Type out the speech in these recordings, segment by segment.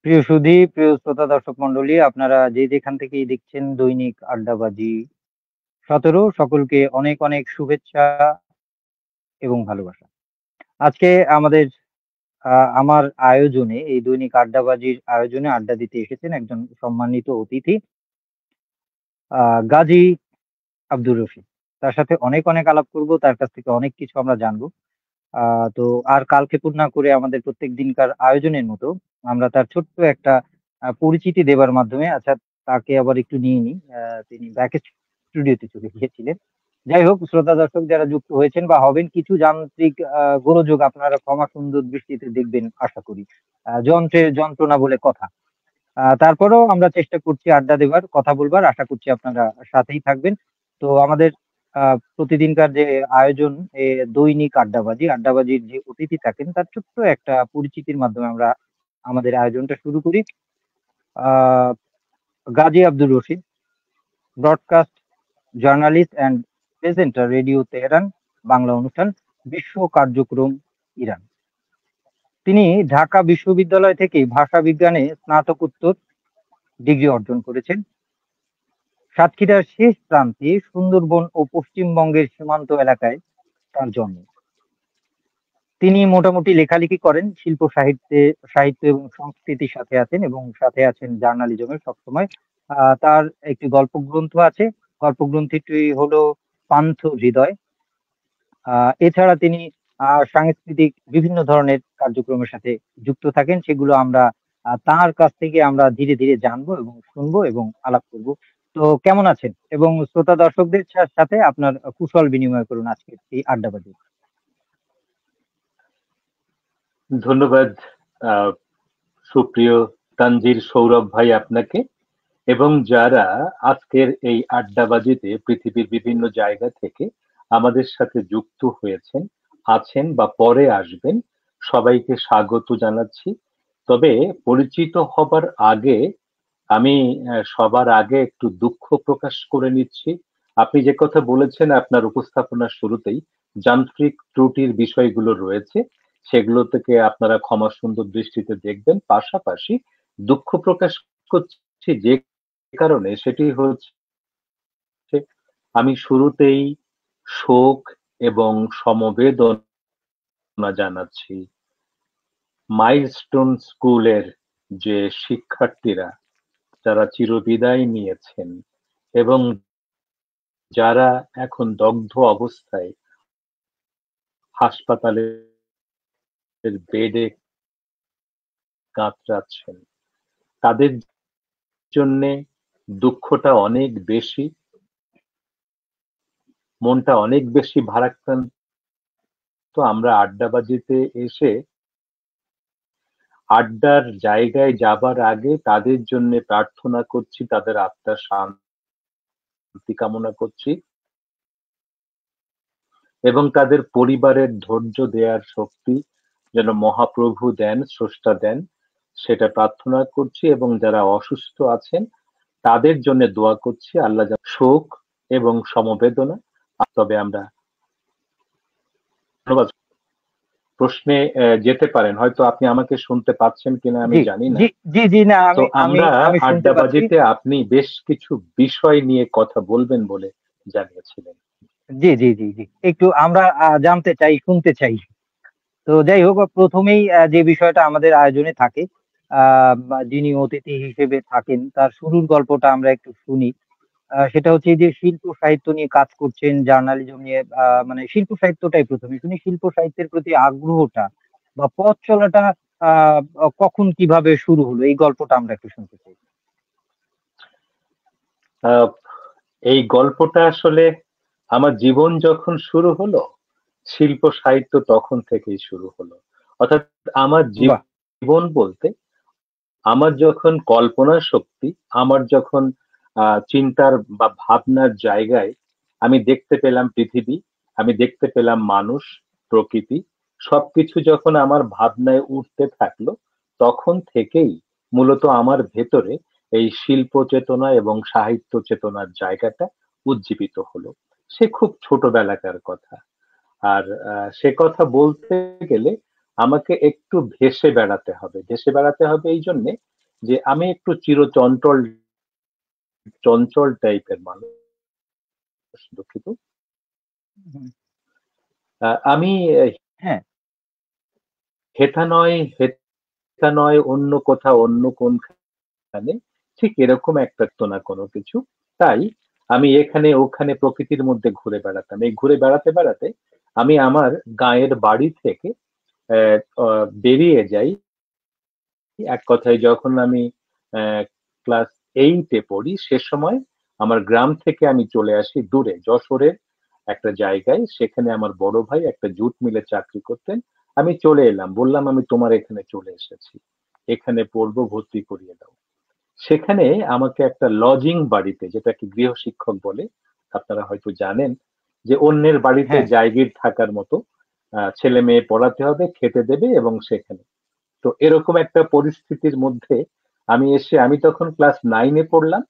প্রিয় সুধী, প্রিয় শ্রোতা দর্শক মন্ডলী, আপনারা যে যেখান থেকেই দেখছেন দৈনিক আড্ডাবাজি 17, সকলকে অনেক অনেক শুভেচ্ছা এবং ভালোবাসা। আজকে আমাদের আমার আয়োজনে, এই দৈনিক আড্ডাবাজির আয়োজনে আড্ডা দিতে এসেছেন একজন সম্মানিত অতিথি, গাজী আব্দুর রশিদ। তার সাথে অনেক অনেক আলাপ করব, তার কাছ থেকে অনেক কিছু আমরা জানবো। তো আর কালক্ষেপণ না করে আমাদের প্রত্যেক দিনকার আয়োজনের মতো আমরা তার ছোট্ট একটা পরিচিতি দেবার মাধ্যমে, আচ্ছা, তাকে আবার একটু নিয়ে নিই। তিনি ব্যাক স্টুডিওতে চলে গিয়েছিলেন। যাই হোক, শ্রোতা দর্শক যারা যুক্ত হয়েছেন বা হবেন, কিছু যান্ত্রিক গোলযোগ আপনারা ক্ষমা সুন্দর দৃষ্টিতে দেখবেন আশা করি। যন্ত্রের যন্ত্রণা বলে কথা। তারপরেও আমরা চেষ্টা করছি আড্ডা দেবার, কথা বলবার, আশা করছি আপনারা সাথেই থাকবেন। তো আমাদের প্রতিদিনকার যে আয়োজন, দৈনিক আড্ডাবাজির যে অতিথি থাকেন তার ছোট্ট একটা পরিচিতির মাধ্যমে আমরা আমাদের আয়োজনটা শুরু করি। আহ Gazi Abdur Rashid, broadcast journalist and presenter, radio Tehran Bangla অনুষ্ঠান, বিশ্ব কার্যক্রম, ইরান। তিনি ঢাকা বিশ্ববিদ্যালয় থেকে ভাষা বিজ্ঞানে স্নাতকোত্তর ডিগ্রি অর্জন করেছেন। সাতক্ষীরার শেষ প্রান্তে সুন্দরবন ও পশ্চিমবঙ্গের সীমান্ত এলাকায় তার জন্ম। তিনি মোটামুটি লেখালেখি করেন, সাহিত্য এবং সংস্কৃতির সাথে আছেন, এবং সাথে আছেন জার্নালিজমের সবসময়। তার একটি গল্প গ্রন্থ আছে। গল্প গ্রন্থটি হলো পান্থ হৃদয়। এছাড়া তিনি সাংস্কৃতিক বিভিন্ন ধরনের কার্যক্রমের সাথে যুক্ত থাকেন। সেগুলো আমরা তার কাছ থেকে আমরা ধীরে ধীরে জানবো এবং শুনবো এবং আলাপ করব। তো কেমন আছেন? এবং শ্রোতা দর্শকদের সাথে আপনার কুশল বিনিময় করুন আজকের এই আড্ডাবাজি। ধন্যবাদ আহ, সুপ্রিয় তানজির সৌরভ ভাই আপনাকে, এবং যারা আজকের এই আড্ডাবাজিতে পৃথিবীর বিভিন্ন জায়গা থেকে আমাদের সাথে যুক্ত হয়েছেন, আছেন বা পরে আসবেন, সবাইকে স্বাগত জানাচ্ছি। তবে পরিচিত হবার আগে আমি সবার আগে একটু দুঃখ প্রকাশ করে নিচ্ছি। আপনি যে কথা বলেছেন আপনার উপস্থাপনার শুরুতেই, যান্ত্রিক ত্রুটির বিষয়গুলো রয়েছে, সেগুলো থেকে আপনারা ক্ষমা সুন্দর দৃষ্টিতে দেখবেন। পাশাপাশি দুঃখ প্রকাশ করছি যে কারণে, সেটি হচ্ছে আমি শুরুতেই শোক এবং সমবেদনা জানাচ্ছি মাইলস্টোন স্কুলের যে শিক্ষার্থীরা, যারা চিরবিদায় নিয়েছেন এবং যারা এখন দগ্ধ অবস্থায় হাসপাতালের বেডে কাতরাচ্ছেন, তাদের জন্যে দুঃখটা অনেক বেশি, মনটা অনেক বেশি ভারাক্রান্ত। আমরা আড্ডাবাজিতে এসে আড্ডার জায়গায় যাবার আগে তাদের জন্য প্রার্থনা করছি, তাদের আত্মার শান্তি কামনা করছি, এবং তাদের পরিবারের ধৈর্য দেওয়ার শক্তি যেন মহাপ্রভু দেন, স্রষ্টা দেন, সেটা প্রার্থনা করছি। এবং যারা অসুস্থ আছেন তাদের জন্য দোয়া করছি, আল্লাহ যেন শোক এবং সমবেদনা। তবে আমরা ধন্যবাদ। প্রশ্নে যেতে পারেন, হয়তো আপনি আমাকে শুনতে পাচ্ছেন কিনা আমি জি, জানি না। জি, জি, জি, না, তো আমি আমি আমরা আমি শুনতে পাচ্ছি। আড্ডাবাজিতে আপনি বেশ কিছু বিষয় নিয়ে কথা বলবেন বলে জানিয়েছিলেন। জি, জি, জি, জি, একটু আমরা জানতে চাই, শুনতে চাই। তো যাই হোক, প্রথমেই যে বিষয়টা আমাদের আয়োজনে থাকে, বা যিনি অতিথি হিসেবে থাকেন তার শুরুর গল্পটা আমরা একটু শুনি। সেটা হচ্ছে যে শিল্প সাহিত্য নিয়ে কাজ করছেন, জার্নালিজম নিয়ে, মানে শিল্প সাহিত্যটাই প্রথমে শুনি। শিল্প সাহিত্যের প্রতি আগ্রহটা বা পথ চলাটা কখন কিভাবে শুরু হলো, এই গল্পটা আমরা একটু শুনতে চাই। আহ, এই গল্পটা আসলে আমার জীবন যখন শুরু হলো, শিল্প সাহিত্য তখন থেকেই শুরু হলো। অর্থাৎ আমার বাহ! জীবন বলতে, আমার যখন কল্পনা শক্তি, আমার যখন চিন্তার বা ভাবনার জায়গায় আমি দেখতে পেলাম পৃথিবী, আমি দেখতে পেলাম মানুষ, প্রকৃতি, সবকিছু যখন আমার ভাবনায় উঠতে থাকলো, তখন থেকেই মূলত আমার ভেতরে এই শিল্প চেতনা এবং সাহিত্য চেতনার জায়গাটা উজ্জীবিত হলো। সে খুব ছোটবেলাকার কথা। আর সে কথা বলতে গেলে আমাকে একটু ভেসে বেড়াতে হবে। ভেসে বেড়াতে হবে এই জন্যে, যে আমি একটু চিরচঞ্চল চঞ্চল টাইপের মানুষ। দুঃখিত। হুম, আমি হ্যাঁ, হেথা নয় অন্য কোথাও অন্য কোনখানে, ঠিক এরকম একটা তো না কোনো কিছু। তাই আমি এখানে ওখানে প্রকৃতির মধ্যে ঘুরে বেড়াতাম। এই ঘুরে বেড়াতে বেড়াতে আমি আমার গাঁয়ের বাড়ি থেকে বেরিয়ে যাই। এক কথায় যখন আমি ক্লাস এইটে পড়ি সে সময় আমার গ্রাম থেকে আমি চলে আসি দূরে যশোরের একটা জায়গায়। সেখানে আমার বড় ভাই একটা জুট মিলে চাকরি করতেন। আমি চলে এলাম, বললাম আমি তোমার এখানে চলে এসেছি, এখানে পড়বো, ভর্তি করিয়ে দাও। সেখানে আমাকে একটা লজিং বাড়িতে, যেটাকে গৃহশিক্ষক বলে, আপনারা হয়তো জানেন, যে অন্যের বাড়িতে হ্যাঁ, জায়গির থাকার মতো, ছেলে মেয়ে পড়াতে হবে, খেতে দেবে, এবং সেখানে তো এরকম একটা পরিস্থিতির মধ্যে আমি এসে, আমি তখন ক্লাস নাইনে পড়লাম।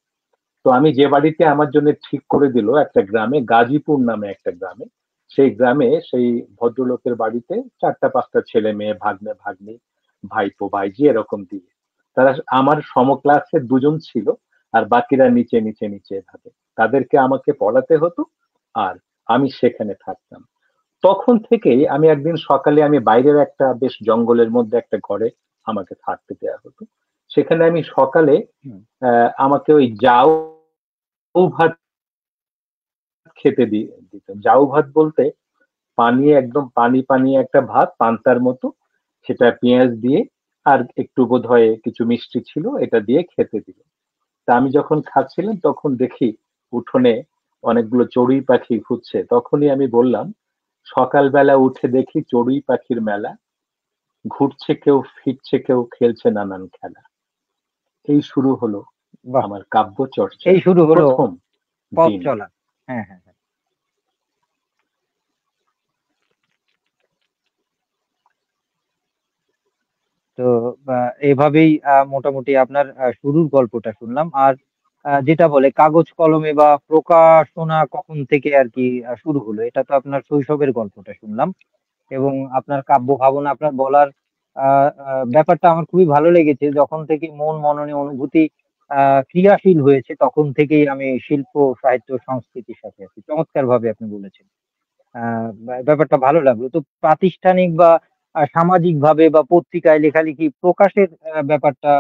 তো আমি যে বাড়িতে আমার জন্য ঠিক করে দিল একটা গ্রামে, গাজীপুর নামে একটা গ্রামে, সেই গ্রামে সেই ভদ্রলোকের বাড়িতে 4টা 5টা ছেলে মেয়ে, ভাগ্নে ভাগ্নি, ভাইপো ভাইঝি এরকম দিয়ে, তারা আমার সমক্লাসের দুজন ছিল, আর বাকিরা নিচে নিচে নিচে এভাবে তাদেরকে আমাকে পড়াতে হতো, আর আমি সেখানে থাকতাম। তখন থেকেই আমি একদিন সকালে আমি বাইরের একটা বেশ জঙ্গলের মধ্যে একটা ঘরে আমাকে থাকতে দেওয়া হতো। সেখানে আমি সকালে হুম, আমাকে ওই জাউ ভাত খেতে দিতেন। জাউ ভাত বলতে পানি, একদম পানি পানি একটা ভাত, পান্তার মতো, সেটা পেঁয়াজ দিয়ে আর একটু বোধহয় কিছু মিষ্টি ছিল, এটা দিয়ে খেতে দিল। তা আমি যখন খাচ্ছিলাম তখন দেখি উঠোনে অনেকগুলো চড়ুই পাখি ঘুরছে। তখনই আমি বললাম, সকালবেলা উঠে দেখি চড়ুই পাখির মেলা, ঘুরছে কেউ, ফিরছে কেউ, খেলছে নানান খেলা। এই শুরু হলো বাহ! আমার কাব্য এই চর্চার শুরু হলো প্রথম পথ দিন। চলা। হ্যাঁ, হ্যাঁ, হ্যাঁ। তো এভাবেই মোটামুটি আপনার শুরুর গল্পটা শুনলাম। আর যেটা বলে কাগজ কলমে বা প্রকাশনা কখন থেকে আরকি শুরু হলো? এটা তো আপনার শৈশবের গল্পটা শুনলাম। এবং আপনার কাব্য ভাবনা, আপনার বলার আ আ ব্যাপারটা আমার খুবই ভালো লেগেছে। যখন থেকে মন, মননে অনুভূতি ক্রিয়াশীল হয়েছে তখন থেকেই আমি শিল্প, সাহিত্য, সংস্কৃতির সাথে আছি। চমৎকারভাবে আপনি বলেছেন। আ ব্যাপারটা ভালো লাগলো। তো প্রাতিষ্ঠানিক বা সামাজিকভাবে বা পত্রিকায় লেখালেখি প্রকাশের ব্যাপারটা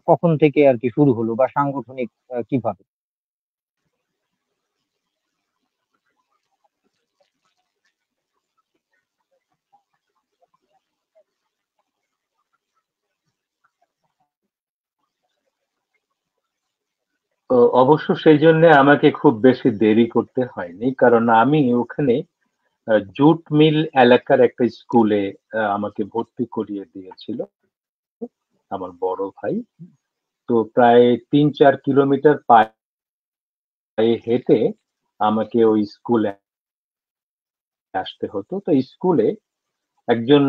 কখন থেকে আরকি শুরু হলো বা সাংগঠনিক কিভাবে? তো অবশ্য সেই জন্য আমাকে খুব বেশি দেরি করতে হয়নি, কারণ আমি ওখানে জুট মিল এলাকার একটা স্কুলে আমাকে ভর্তি করিয়ে দিয়েছিল আমার বড় ভাই। তো প্রায় 3-4 কিলোমিটার পায়ে হেঁটে আমাকে ওই স্কুলে আসতে হতো। তো স্কুলে একজন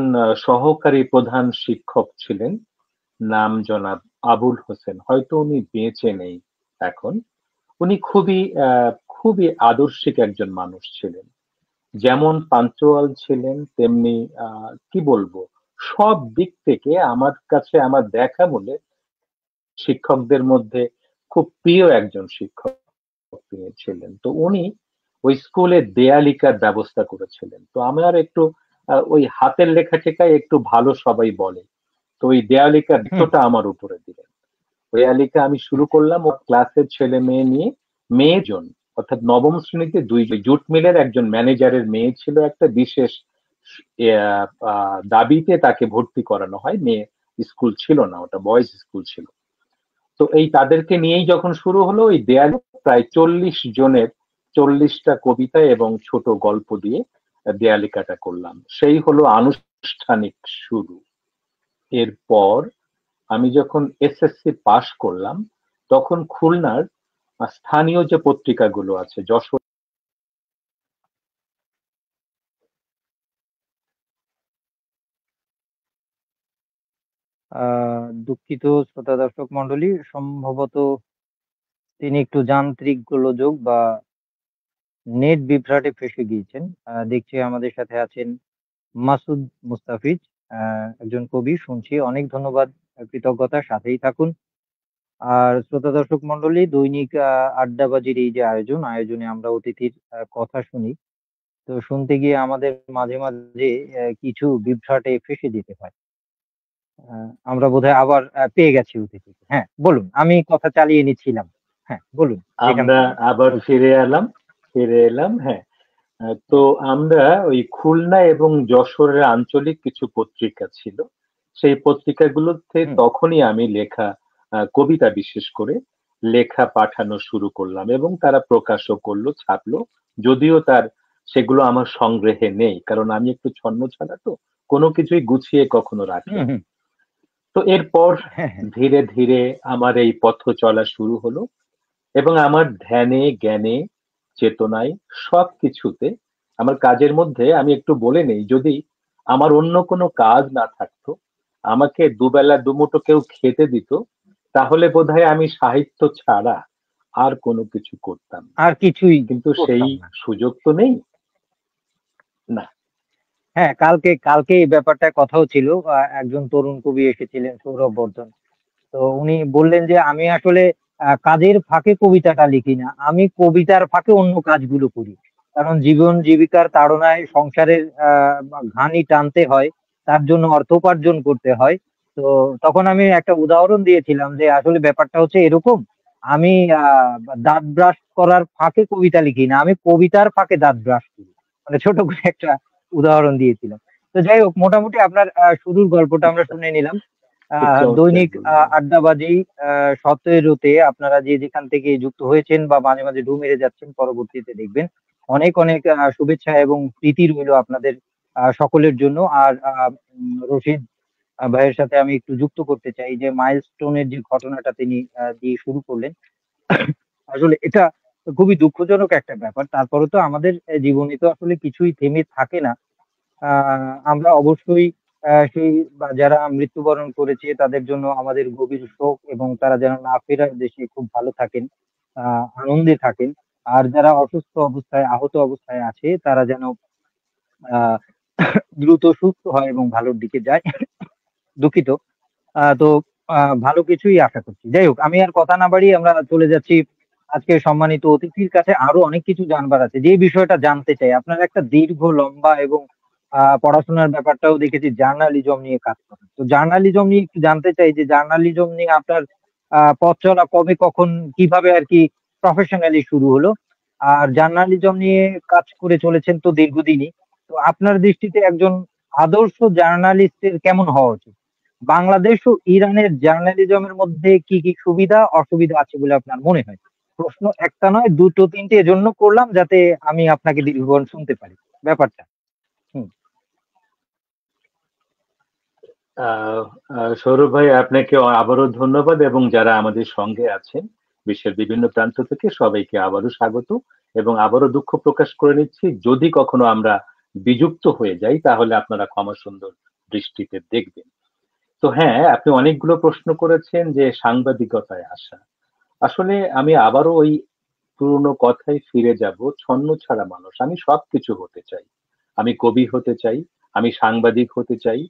সহকারী প্রধান শিক্ষক ছিলেন, নাম জনাব আবুল হোসেন, হয়তো উনি বেঁচে নেই এখন। উনি খুবই আদর্শিক একজন মানুষ ছিলেন। যেমন পাঞ্চুয়াল ছিলেন, তেমনি কি বলবো, সব দিক থেকে আমার কাছে, আমার দেখা মনে, শিক্ষকদের মধ্যে খুব প্রিয় একজন শিক্ষক তিনি ছিলেন। তো উনি ওই স্কুলে দেয়ালিকার ব্যবস্থা করেছিলেন। তো আমার একটু ওই হাতের লেখা টেখায় একটু ভালো সবাই বলে। তো ওই দেয়ালিকার হুম, দায়িত্বটা আমার উপরে দিলেন। দেয়ালিকা আমি শুরু আচ্ছা। করলাম ও ক্লাসের ছেলে মেয়ে নিয়ে। মেয়েজন, অর্থাৎ নবম শ্রেণীতে জুট মিলের একজন ম্যানেজারের মেয়ে ছিল, একটা বিশেষ দাবিতে তাকে ভর্তি করানো হয়। মেয়ে স্কুল ছিল না, ওটা বয়েজ স্কুল ছিল। তো এই তাদেরকে নিয়েই যখন শুরু হলো, ওই দেয়ালে প্রায় 40 জনের 40টা কবিতা এবং ছোট গল্প দিয়ে দেয়ালিকাটা করলাম। সেই হলো আনুষ্ঠানিক শুরু। এরপর আমি যখন এসএসসি পাশ করলাম, তখন খুলনার স্থানীয় যে পত্রিকাগুলো আছে, যশোর, আ দুঃখিত শ্রোতা দর্শক মণ্ডলী, সম্ভবত তিনি একটু যান্ত্রিক গোলযোগ বা নেট বিভ্রাটে ফেঁসে গিয়েছেন। দেখছি আমাদের সাথে আছেন মাসুদ মুস্তাফিজ, আ একজন কবি শুনছি। অনেক ধন্যবাদ, কৃতজ্ঞতা। সাথেই থাকুন। আর শ্রোতা দর্শক মন্ডলী, দৈনিক আড্ডাবাজির এই যে আয়োজনে আমরা অতিথির কথা শুনি। তো শুনতে গিয়ে আমাদের মাঝে মাঝে কিছু বিভ্রাটে ফেঁসে যেতে হয়। আমরা বোধহয় আবার পেয়ে গেছি অতিথিকে। হ্যাঁ, বলুন। আমি কথা চালিয়ে নিচ্ছিলাম। হ্যাঁ, বলুন যেখান আমরা থেকে আবার বলছিলেন। ফিরে এলাম, হ্যাঁ। তো আমরা ওই খুলনা এবং যশোরের আঞ্চলিক কিছু পত্রিকা ছিল, সেই পত্রিকাগুলোতে হুম, তখনই আমি লেখা, কবিতা বিশেষ করে লেখা পাঠানো শুরু করলাম এবং তারা প্রকাশও করলো, ছাপলো। যদিও সেগুলো আমার সংগ্রহে নেই, কারণ আমি একটু ছন্নছাড়া, তো কোনো কিছুই গুছিয়ে কখনো হুম, রাখিনি। হুম। তো এরপর হ্যাঁ, হ্যাঁ। ধীরে ধীরে আমার এই পথ চলা শুরু হলো এবং আমার ধ্যানে, জ্ঞানে, চেতনায়, সবকিছুতে, আমার কাজের মধ্যে আমি একটু বলে নেই, যদি আমার অন্য কোনো কাজ না থাকতো, আমাকে দুবেলা দুমুঠো কেউ খেতে দিত, তাহলে বোধহয় আমি সাহিত্য ছাড়া আর কোনো কিছু করতাম না। আর কিছুই কিন্তু সেই করতাম না। সুযোগ তো নেই। না। হ্যাঁ, কালকে এই ব্যাপারটায় কথাও ছিল। একজন তরুণ কবি এসেছিলেন, সৌরভ বর্ধন। তো উনি বললেন যে, "আমি আসলে কাজের ফাঁকে কবিতাটা লিখি না। আমি কবিতার ফাঁকে অন্য কাজগুলো করি। কারণ জীবন জীবিকার তাড়নায় সংসারের ঘানি টানতে হয়। তার জন্য অর্থ উপার্জন করতে হয়।" তো তখন আমি একটা উদাহরণ দিয়েছিলাম যে, আসলে ব্যাপারটা হচ্ছে এরকম। আমি আ দাঁত ব্রাশ করার ফাঁকে কবিতা লিখি না। আমি কবিতার ফাঁকে দাঁত ব্রাশ করি। মানে ছোট করে একটা উদাহরণ দিয়েছিলাম। তো যাই হোক, মোটামুটি আপনার শুরুর গল্পটা আমরা শুনে নিলাম। খুব চমৎকার দৈনিক বললেন। আড্ডাবাজি ১৭ তে আপনারা যে যেখান থেকে যুক্ত হয়েছেন বা মাঝে মাঝে ঢুঁ মেরে যাচ্ছেন, পরবর্তীতে দেখবেন। অনেক অনেক শুভেচ্ছা এবং প্রীতি রইলো আপনাদের সকলের জন্য। আর রশিদ ভাইয়ের সাথে আমি একটু যুক্ত করতে চাই যে মাইলস্টোন এর যে ঘটনাটা তিনি দিয়ে শুরু করলেন। আসলে এটা খুবই দুঃখজনক একটা ব্যাপার। তারপরেও তো আমাদের জীবনে তো আসলে কিছুই থেমে থাকে না। আ আমরা অবশ্যই সেই বা যারা মৃত্যুবরণ করেছে তাদের জন্য আমাদের গভীর শোক, এবং তারা যেন না ফেরার দেশে খুব ভালো থাকেন, আ আনন্দে থাকেন। আর যারা অসুস্থ অবস্থায়, আহত অবস্থায় আছে তারা যেন আ দ্রুত সুস্থ হয় এবং ভালোর দিকে যায়। দুঃখিত। তো ভালো কিছুই আশা করছি। যাই হোক, আমি আর কথা না বাড়িয়ে আমরা চলে যাচ্ছি আজকের সম্মানিত অতিথির কাছে। আরো অনেক কিছু জানবার আছে। যে বিষয়টা জানতে চাই, আপনার একটা দীর্ঘ লম্বা এবং পড়াশোনার ব্যাপারটাও দেখেছি, জার্নালিজম নিয়ে কাজ করেন। তো জার্নালিজম নিয়ে একটু জানতে চাই যে জার্নালিজম নিয়ে আপনার পথ চলা কবে, কখন, কিভাবে আরকি প্রফেশনালি শুরু হলো? আর জার্নালিজম নিয়ে কাজ করে চলেছেন তো দীর্ঘদিনই। তো আপনার দৃষ্টিতে একজন আদর্শ জার্নালিস্টের কেমন হওয়া উচিত? বাংলাদেশ ও ইরানের জার্নালিজমের মধ্যে কি কি সুবিধা অসুবিধা আছে বলে আপনার মনে হয়? প্রশ্ন একটা নয়, ২ টো ৩ টে এজন্য করলাম যাতে আমি আপনাকে দীর্ঘক্ষণ শুনতে পারি। ব্যাপারটা। হুম। আহ সৌরভ ভাই, আপনাকে আবারও ধন্যবাদ এবং যারা আমাদের সঙ্গে আছেন বিশ্বের বিভিন্ন প্রান্ত থেকে সবাইকে আবারও স্বাগত এবং আবারও দুঃখ প্রকাশ করে নিচ্ছি, যদি কখনো আমরা বিযুক্ত হয়ে যাই তাহলে আপনারা ক্ষমা সুন্দর দৃষ্টিতে দেখবেন। তো হ্যাঁ, আপনি অনেকগুলো প্রশ্ন করেছেন যে সাংবাদিকতায় আসা। আসলে আমি আবারও ওই পুরনো কথায় ফিরে যাব, ছন্ন ছাড়া মানুষ, আমি সবকিছু হতে চাই। আমি কবি হতে চাই, আমি সাংবাদিক হতে চাই,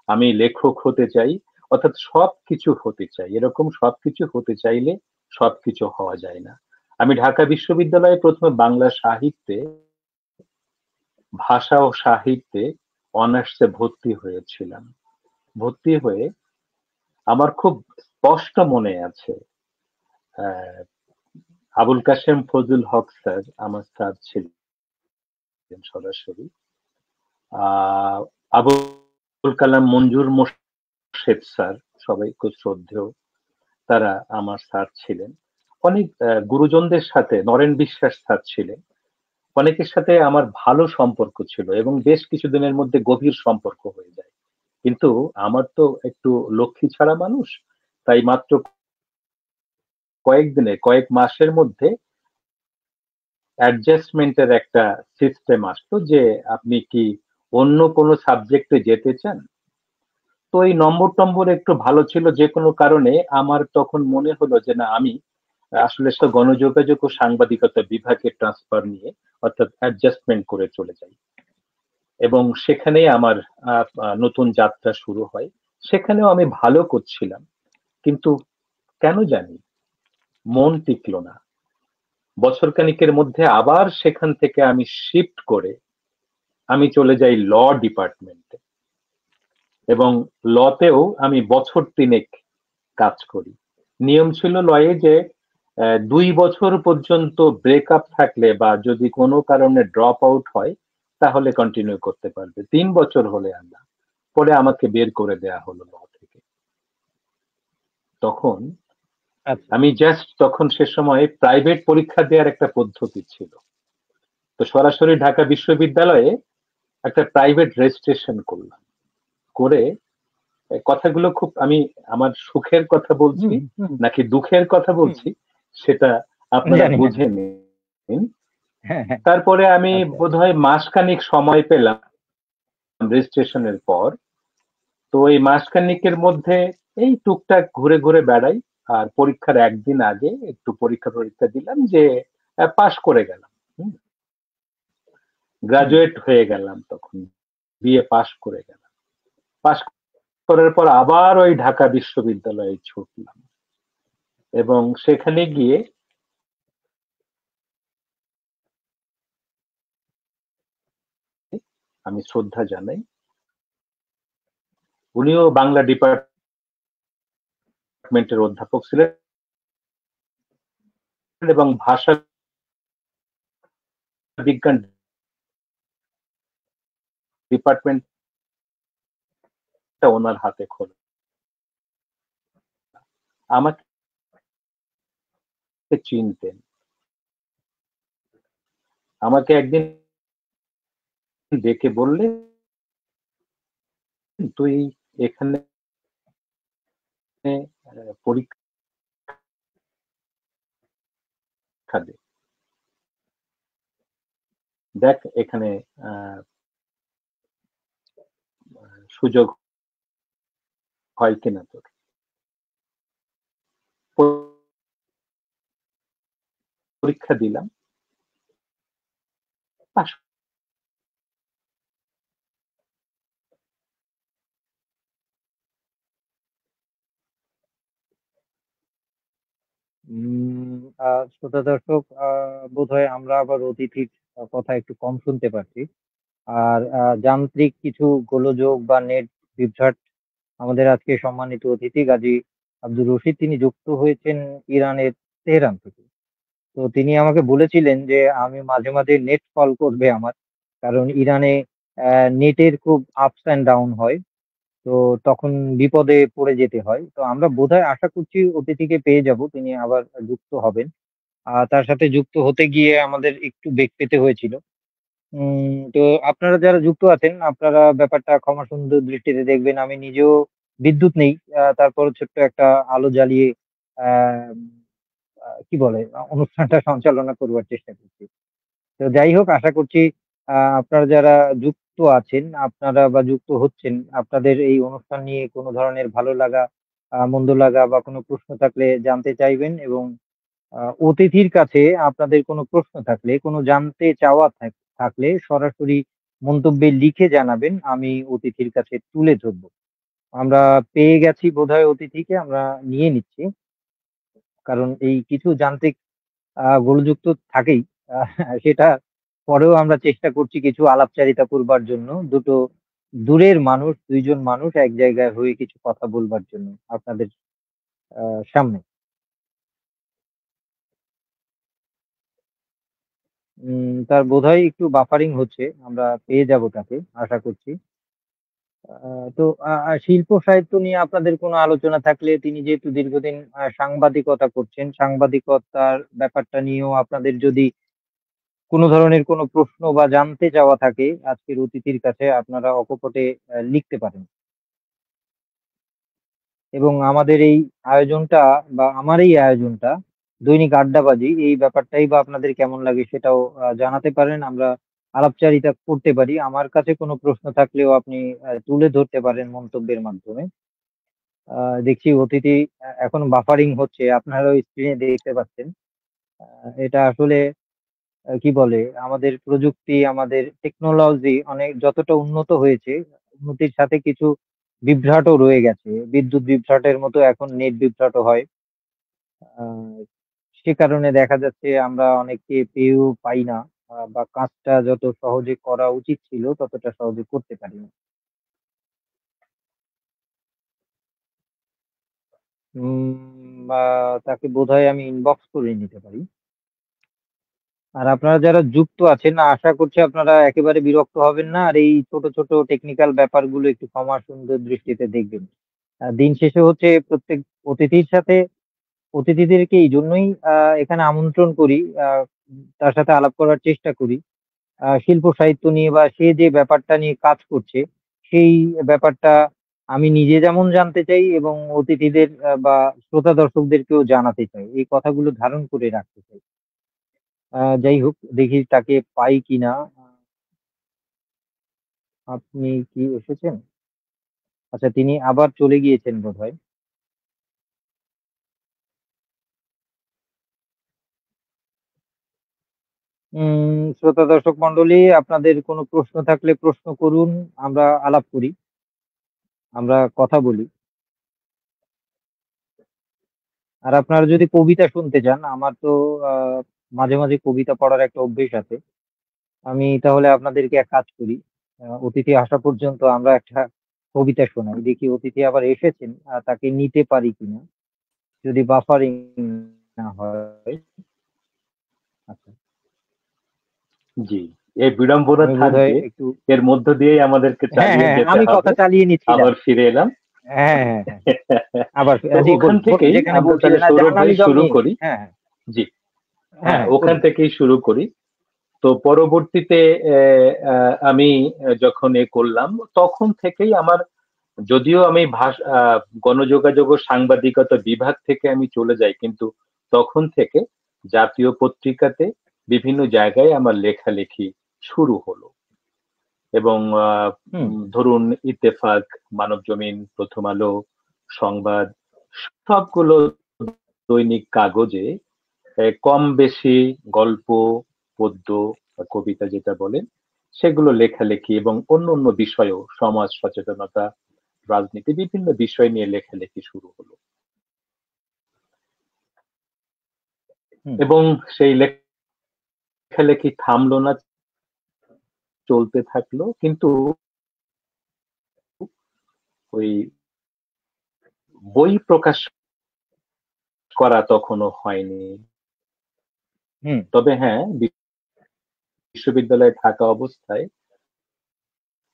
আমি লেখক হতে চাই, অর্থাৎ সবকিছু হতে চাই। এরকম সবকিছু হতে চাইলে সবকিছু হওয়া যায় না। আমি ঢাকা বিশ্ববিদ্যালয়ে প্রথমে বাংলা সাহিত্যে, ভাষা ও সাহিত্যে অনার্সে ভর্তি হয়েছিলাম। ভর্তি হয়ে আমার খুব স্পষ্ট মনে আছে, আহ, আবুল কাশেম ফজলুল হক স্যার আমার স্যার ছিলেন সরাসরি। আহ আবুল কালাম মঞ্জুর মোর্শেদ স্যার, সবাই খুব শ্রদ্ধেয়, তারা আমার স্যার ছিলেন। অনেক গুরুজনদের সাথে, নরেন বিশ্বাস স্যার ছিলেন, অনেকের সাথে আমার ভালো সম্পর্ক ছিল এবং বেশ কিছুদিনের মধ্যে গভীর সম্পর্ক হয়ে যায়। কিন্তু আমার তো একটু লক্ষ্মী ছাড়া মানুষ, তাই মাত্র কয়েক মাসের মধ্যে অ্যাডজাস্টমেন্টের একটা সিস্টেম আসতো যে আপনি কি অন্য কোনো সাবজেক্টে যেতে চান। তো এই নম্বর টম্বর একটু ভালো ছিল, যে কোনো কারণে আমার তখন মনে হলো যে না, আমি আসলে তো গণযোগাযোগ ও সাংবাদিকতা বিভাগে ট্রান্সফার নিয়ে, অর্থাৎ অ্যাডজাস্টমেন্ট করে চলে যাই এবং সেখানেই আমার নতুন যাত্রা শুরু হয়। সেখানেও আমি ভালো করছিলাম, কিন্তু কেন জানি মন টিকলো না। বছরখানেকের মধ্যে আবার সেখান থেকে আমি শিফট করে আমি চলে যাই ল ডিপার্টমেন্টে, এবং লতেও আমি বছর 3 কাজ করি। নিয়ম ছিল লয়ে যে 2 বছর পর্যন্ত ব্রেকআপ থাকলে বা যদি কোনো কারণে ড্রপ আউট হয় তাহলে কন্টিনিউ করতে পারবে, 3 বছর হলে আর না। পরে আমাকে বের করে দেয়া হলো ল থেকে। তখন আচ্ছা। আমি জাস্ট তখন সে সময় প্রাইভেট পরীক্ষা দেওয়ার একটা পদ্ধতি ছিল, তো সরাসরি ঢাকা বিশ্ববিদ্যালয়ে একটা প্রাইভেট রেজিস্ট্রেশন করলাম। করে কথাগুলো খুব, আমি আমার সুখের কথা বলছি হুম, হুম, নাকি দুঃখের কথা হুম। বলছি সেটা আপনারা জানি না। বুঝে নিন। হ্যাঁ, হ্যাঁ। তারপরে আমি আচ্ছা। বোধহয় মাসখানেক সময় পেলাম রেজিস্ট্রেশনের পর। তো এই মাসখানেকের মধ্যে এই টুকটাক ঘুরে ঘুরে বেড়াই, আর পরীক্ষার একদিন আগে একটু পরীক্ষা দিলাম, যে পাশ করে গেলাম। হুম। গ্রাজুয়েট হয়ে গেলাম তখন, বিএ পাশ করে গেলাম। পাশ করার পর আবার ওই ঢাকা বিশ্ববিদ্যালয়ে ছুটলাম, এবং সেখানে গিয়ে আমি শ্রদ্ধা জানাই, উনিও বাংলা ডিপার্টমেন্টের অধ্যাপক ছিলেন এবং ভাষা বিজ্ঞান ডিপার্টমেন্টটা ওনার হাতে খোলা। আমাকে চিনতেন। আমাকে একদিন ডেকে বললেন, তুই এখানে পরীক্ষা দে, দেখ এখানে আহ, সুযোগ হয় কিনা তোর। পরীক্ষা দিলাম, পাশ। শ্রোতা দর্শক, বোধহয় আমরা আবার অতিথির কথা একটু কম শুনতে পাচ্ছি। আর যান্ত্রিক কিছু গোলযোগ বা নেট বিভ্রাট, আমাদের আজকে সম্মানিত অতিথি গাজী আব্দুর রশিদ তিনি যুক্ত হয়েছেন ইরানের তেহরান থেকে। তো তিনি আমাকে বলেছিলেন যে আমি মাঝে মাঝে নেট কল করবে আমার, কারণ ইরানে নেটের খুব আপস অ্যান্ড ডাউন হয়। তো তখন বিপদে পড়ে যেতে হয়। তো আমরা বোধহয় আশা করছি অতিথিকে পেয়ে যাব, তিনি আবার যুক্ত হবেন। তার সাথে যুক্ত হতে গিয়ে আমাদের একটু বেগ পেতে হয়েছিল। তো আপনারা যারা যুক্ত আছেন আপনারা ব্যাপারটা ক্ষমা সুন্দর দৃষ্টিতে দেখবেন। আমি নিজেও বিদ্যুৎ নেই, তারপর ছোট্ট একটা আলো জ্বালিয়ে আহ কি বলে অনুষ্ঠানটা সঞ্চালনা করবার চেষ্টা করছি। তো যাই হোক, আশা করছি আপনারা যারা যুক্ত আছেন আপনারা বা যুক্ত হচ্ছেন আপনাদের এই অনুষ্ঠান নিয়ে কোনো ধরনের ভালো লাগা, মন্দ লাগা বা কোনো প্রশ্ন থাকলে জানতে চাইবেন, এবং অতিথির কাছে আপনাদের কোনো প্রশ্ন থাকলে, কোনো জানতে চাওয়া থাকলে সরাসরি মন্তব্যে লিখে জানাবেন, আমি অতিথির কাছে তুলে ধরবো। আমরা পেয়ে গেছি বোধহয় অতিথিকে, আমরা নিয়ে নিচ্ছি। কারণ এই কিছু যান্ত্রিক গোলযোগ তো থাকেই। সেটা পরেও আমরা চেষ্টা করছি কিছু আলাপচারিতা করবার জন্য। দুটো দূরের মানুষ, 2 জন মানুষ এক জায়গায় হয়ে কিছু কথা বলবার জন্য আপনাদের সামনে। তার বোধহয় একটু বাফারিং হচ্ছে, আমরা পেয়ে যাব তাকে আশা করছি। তো শিল্প সাহিত্য নিয়ে আপনাদের কোনো আলোচনা থাকলে, তিনি যেহেতু দীর্ঘদিন সাংবাদিকতা করছেন, সাংবাদিকতার ব্যাপারটা নিয়েও আপনাদের যদি কোনো ধরনের কোনো প্রশ্ন বা জানতে চাওয়া থাকে আজকের অতিথির কাছে, আপনারা অকপটে লিখতে পারেন। এবং আমাদের এই আয়োজনটা বা আমার এই আয়োজনটা দৈনিক আড্ডাবাজি, এই ব্যাপারটাই বা আপনাদের কেমন লাগে সেটাও জানাতে পারেন। আমরা আলাপচারিতা করতে পারি। আমার কাছে কোনো প্রশ্ন থাকলেও আপনি তুলে ধরতে পারেন মন্তব্যের মাধ্যমে। দেখছি অতিথি এখন বাফারিং হচ্ছে, আপনারাও স্ক্রিনে দেখতে পাচ্ছেন। এটা আসলে কি বলে, আমাদের প্রযুক্তি, আমাদের টেকনোলজি অনেক যতটা উন্নত হয়েছে, উন্নতির সাথে কিছু বিভ্রাটও রয়ে গেছে। বিদ্যুৎ বিভ্রাটের মতো এখন নেট বিভ্রাটও হয়। সে কারণে দেখা যাচ্ছে আমরা অনেককে পেয়েও পাই না, বা কাজটা যত সহজে করা উচিত ছিল ততটা সহজে করতে পারি না। বা তাকে বোধহয় আমি ইনবক্স করে নিতে পারি। আর আপনারা যারা যুক্ত আছেন, আশা করছি আপনারা একেবারে বিরক্ত হবেন না, আর এই ছোট ছোট টেকনিক্যাল ব্যাপারগুলো একটু ক্ষমা সুন্দর দৃষ্টিতে দেখবেন। দিন শেষে হচ্ছে প্রত্যেক অতিথির সাথে অতিথিদেরকে এই জন্যই এখানে আমন্ত্রণ করি, তার সাথে আলাপ করার চেষ্টা করি শিল্প সাহিত্য নিয়ে, বা সে যে ব্যাপারটা নিয়ে কাজ করছে সেই ব্যাপারটা আমি নিজে যেমন জানতে চাই এবং অতিথিদের বা শ্রোতা দর্শকদেরকেও জানাতে চাই, এই কথাগুলো ধারণ করে রাখতে চাই। যাই হোক, দেখি তাকে পাই কিনা। আপনি কি এসেছেন? আচ্ছা, তিনি আবার চলে গিয়েছেন বোধহয়। শ্রোতা দর্শক মন্ডলী, আপনাদের কোনো প্রশ্ন থাকলে প্রশ্ন করুন, আমরা আলাপ করি, আমরা কথা বলি। আর আপনারা যদি কবিতা শুনতে চান, আমার তো আহ, মাঝে মাঝে কবিতা পড়ার একটা অভ্যেস আছে। আমি তাহলে আপনাদেরকে এক কাজ করি, অতিথি আসা পর্যন্ত আমরা একটা কবিতা শোনাই, দেখি অতিথি আবার এসেছেন তাকে নিতে পারি কিনা, যদি বাফারিং না হয়। আচ্ছা, জি, এই বিড়ম্বনা আমি বোধহয় থাকবে, একটু, এর মধ্য দিয়েই আমাদেরকে হ্যাঁ চালিয়ে হ্যাঁ, যেতে আমি হবে। কথা চালিয়ে নিচ্ছিলাম। আবার ফিরে এলাম। হ্যাঁ হ্যাঁ হ্যাঁ, আবার তো জি ওখান বলুন বলুন, থেকেই যেখানে আমরা তাহলে বলছিলেন না, সৌরভ ভাই জার্নালিজম শুরু নিয়ে। করি। হ্যাঁ হ্যাঁ জি, হ্যাঁ হ্যাঁ, হ্যাঁ, ওখান বলুন। থেকেই শুরু করি। তো পরবর্তীতে আমি যখন করলাম, তখন থেকেই আমার, যদিও আমি গণযোগাযোগ ও সাংবাদিকতা বিভাগ থেকে আমি চলে যাই, কিন্তু তখন থেকে জাতীয় পত্রিকাতে বিভিন্ন জায়গায় আমার লেখালেখি শুরু হলো। এবং হুম ধরুন ইত্তেফাক, মানবজমিন, প্রথম আলো, সংবাদ, সবগুলো দৈনিক কাগজে কম বেশি গল্প, পদ্য বা কবিতা যেটা বলেন, সেগুলো লেখালেখি এবং অন্য অন্য বিষয়েও, সমাজ সচেতনতা, রাজনীতি, বিভিন্ন বিষয় নিয়ে লেখালেখি শুরু হলো। হুম এবং সেই লেখালেখি থামলো না, চলতে থাকলো। কিন্তু ওই বই প্রকাশ করা তখনো হয়নি। হুম তবে হ্যাঁ, বিশ্ববিদ্যালয়ে থাকা অবস্থায়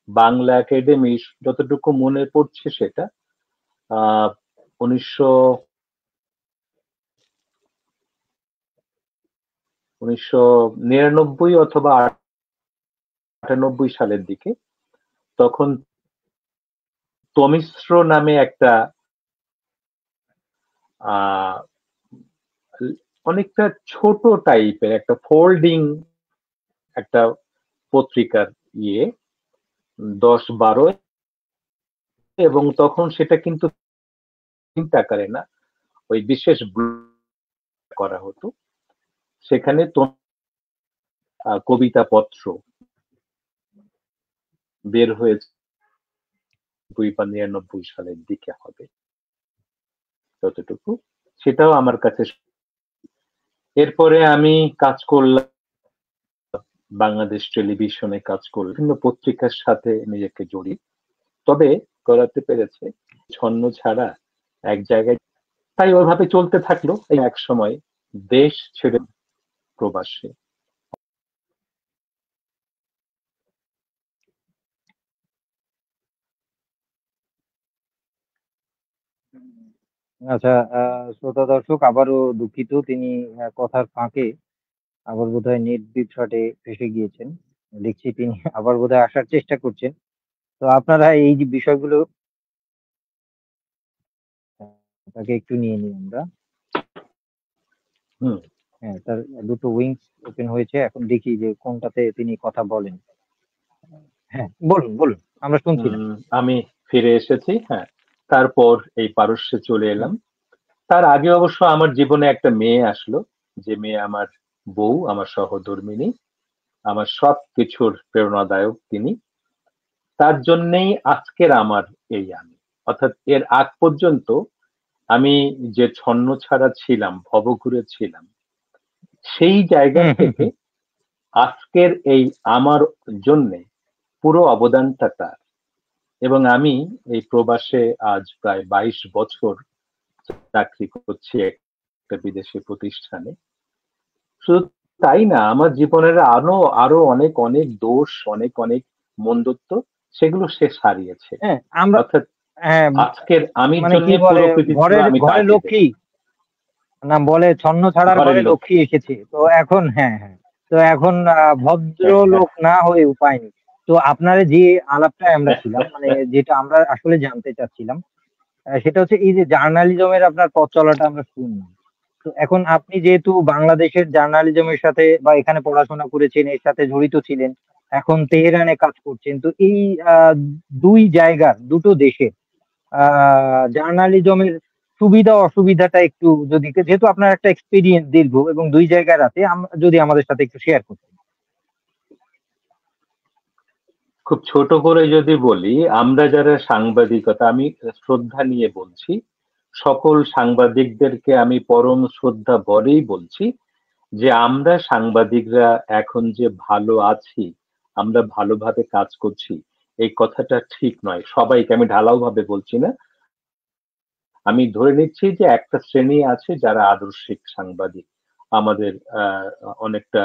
বাংলা একাডেমি, যতটুকু মনে পড়ছে সেটা, আহ 1999 অথবা 98 সালের দিকে, তখন তমিশ্র নামে একটা আহ অনেকটা ছোট টাইপের একটা ফোল্ডিং একটা পত্রিকার ইয়ে, 10-12, এবং তখন সেটা কিন্তু প্রিন্ট আকারে না, ওই বিশেষ করা হতো। সেখানে তো কবিতা পত্র বের হয়েছে 99 সালের দিকে হবে যতটুকু, সেটাও আমার কাছে। এরপরে আমি কাজ করলাম, বাংলাদেশ টেলিভিশনে কাজ করলাম, বিভিন্ন পত্রিকার সাথে নিজেকে জড়িয়ে, তবে করাতে পেরেছে ছন্ন ছাড়া এক জায়গায়। তাই ওইভাবে চলতে থাকলো, এই এক সময় দেশ ছেড়ে প্রবাসে। আচ্ছা, শ্রোতা দর্শক আবারও দুঃখিত, তিনি কথার ফাঁকে আবার বোধহয় নেট বিভ্রাটে ফেঁসে গিয়েছেন। দেখছি তিনি আবার বোধহয় আসার চেষ্টা করছেন। তো আপনারা এই যে বিষয়গুলো, তাকে একটু নিয়ে নিই আমরা। হুম। হ্যাঁ, তার দুটো উইংস ওপেন হয়েছে, এখন দেখি যে কোনটাতে তিনি কথা বলেন। হ্যাঁ, বলুন বলুন, আমরা শুনছিলাম। আমি ফিরে এসেছি, হ্যাঁ। তারপর এই পারস্যে চলে হুম এলাম। তার আগে অবশ্য আমার জীবনে একটা মেয়ে আসলো, যে মেয়ে আমার বউ, আমার সহধর্মিণী, আমার সবকিছুর প্রেরণাদায়ক তিনি। তার জন্যেই আজকের আমার এই আমি। অর্থাৎ এর আগ পর্যন্ত আমি যে ছন্ন ছাড়া ছিলাম, ভবঘুরে ছিলাম, সেই জায়গা হুম, হুম, থেকে হুম। আজকের এই আমার জন্য পুরো অবদানটা তার। এবং আমি এই প্রবাসে আজ প্রায় 22 বছর চাকরি করছি একটা বিদেশি প্রতিষ্ঠানে। শুধু তাই না, আমার জীবনের আরো আরো অনেক অনেক দোষ, অনেক অনেক মন্দত্ব, সেগুলো সে সারিয়েছে। হ্যাঁ, আমরা অর্থাৎ হ্যাঁ, আজকের আমির মানে জন্য কি বলে, পুরো কৃতিত্ব ঘরের আমি ঘরে তাকে দেব। লক্ষ্মী, না বলে ছন্ন ছাড়ার ঘরের ঘরে লক্ষ্মী লক্ষ্মী। এসেছে। তো এখন হ্যাঁ, হ্যাঁ। তো এখন ভদ্র হ্যাঁ, হ্যাঁ। লোক না হয়ে উপায় নেই। তো আপনার যে আলাপটায় আমরা ছিলাম, মানে যেটা আমরা আসলে জানতে চাচ্ছিলাম, সেটা হচ্ছে এই যে জার্নালিজমের আপনার পথ চলাটা আমরা শুনলাম। তো এখন আপনি যেহেতু বাংলাদেশের জার্নালিজমের সাথে বা এখানে পড়াশোনা করেছেন, এর সাথে জড়িত ছিলেন, এখন তেহরানে কাজ করছেন। তো এই আহ, দুই জায়গার, দুটো দেশের জার্নালিজমের সুবিধা অসুবিধাটা একটু যদি, যেহেতু আপনার একটা এক্সপিরিয়েন্স দীর্ঘ এবং দুই জায়গার আছে, যদি আমাদের সাথে একটু শেয়ার করতেন। খুব ছোট করে যদি বলি, আমরা যারা সাংবাদিকতা, আমি শ্রদ্ধা নিয়ে বলছি, সকল সাংবাদিকদেরকে আমি পরম শ্রদ্ধা ভরেই বলছি যে আমরা সাংবাদিকরা এখন যে ভালো আছি, আমরা ভালোভাবে কাজ করছি, এই কথাটা ঠিক নয়। সবাইকে আমি ঢালাও ভাবে বলছি না, আমি ধরে নিচ্ছি যে একটা শ্রেণী আছে যারা আদর্শিক সাংবাদিক, আমাদের অনেকটা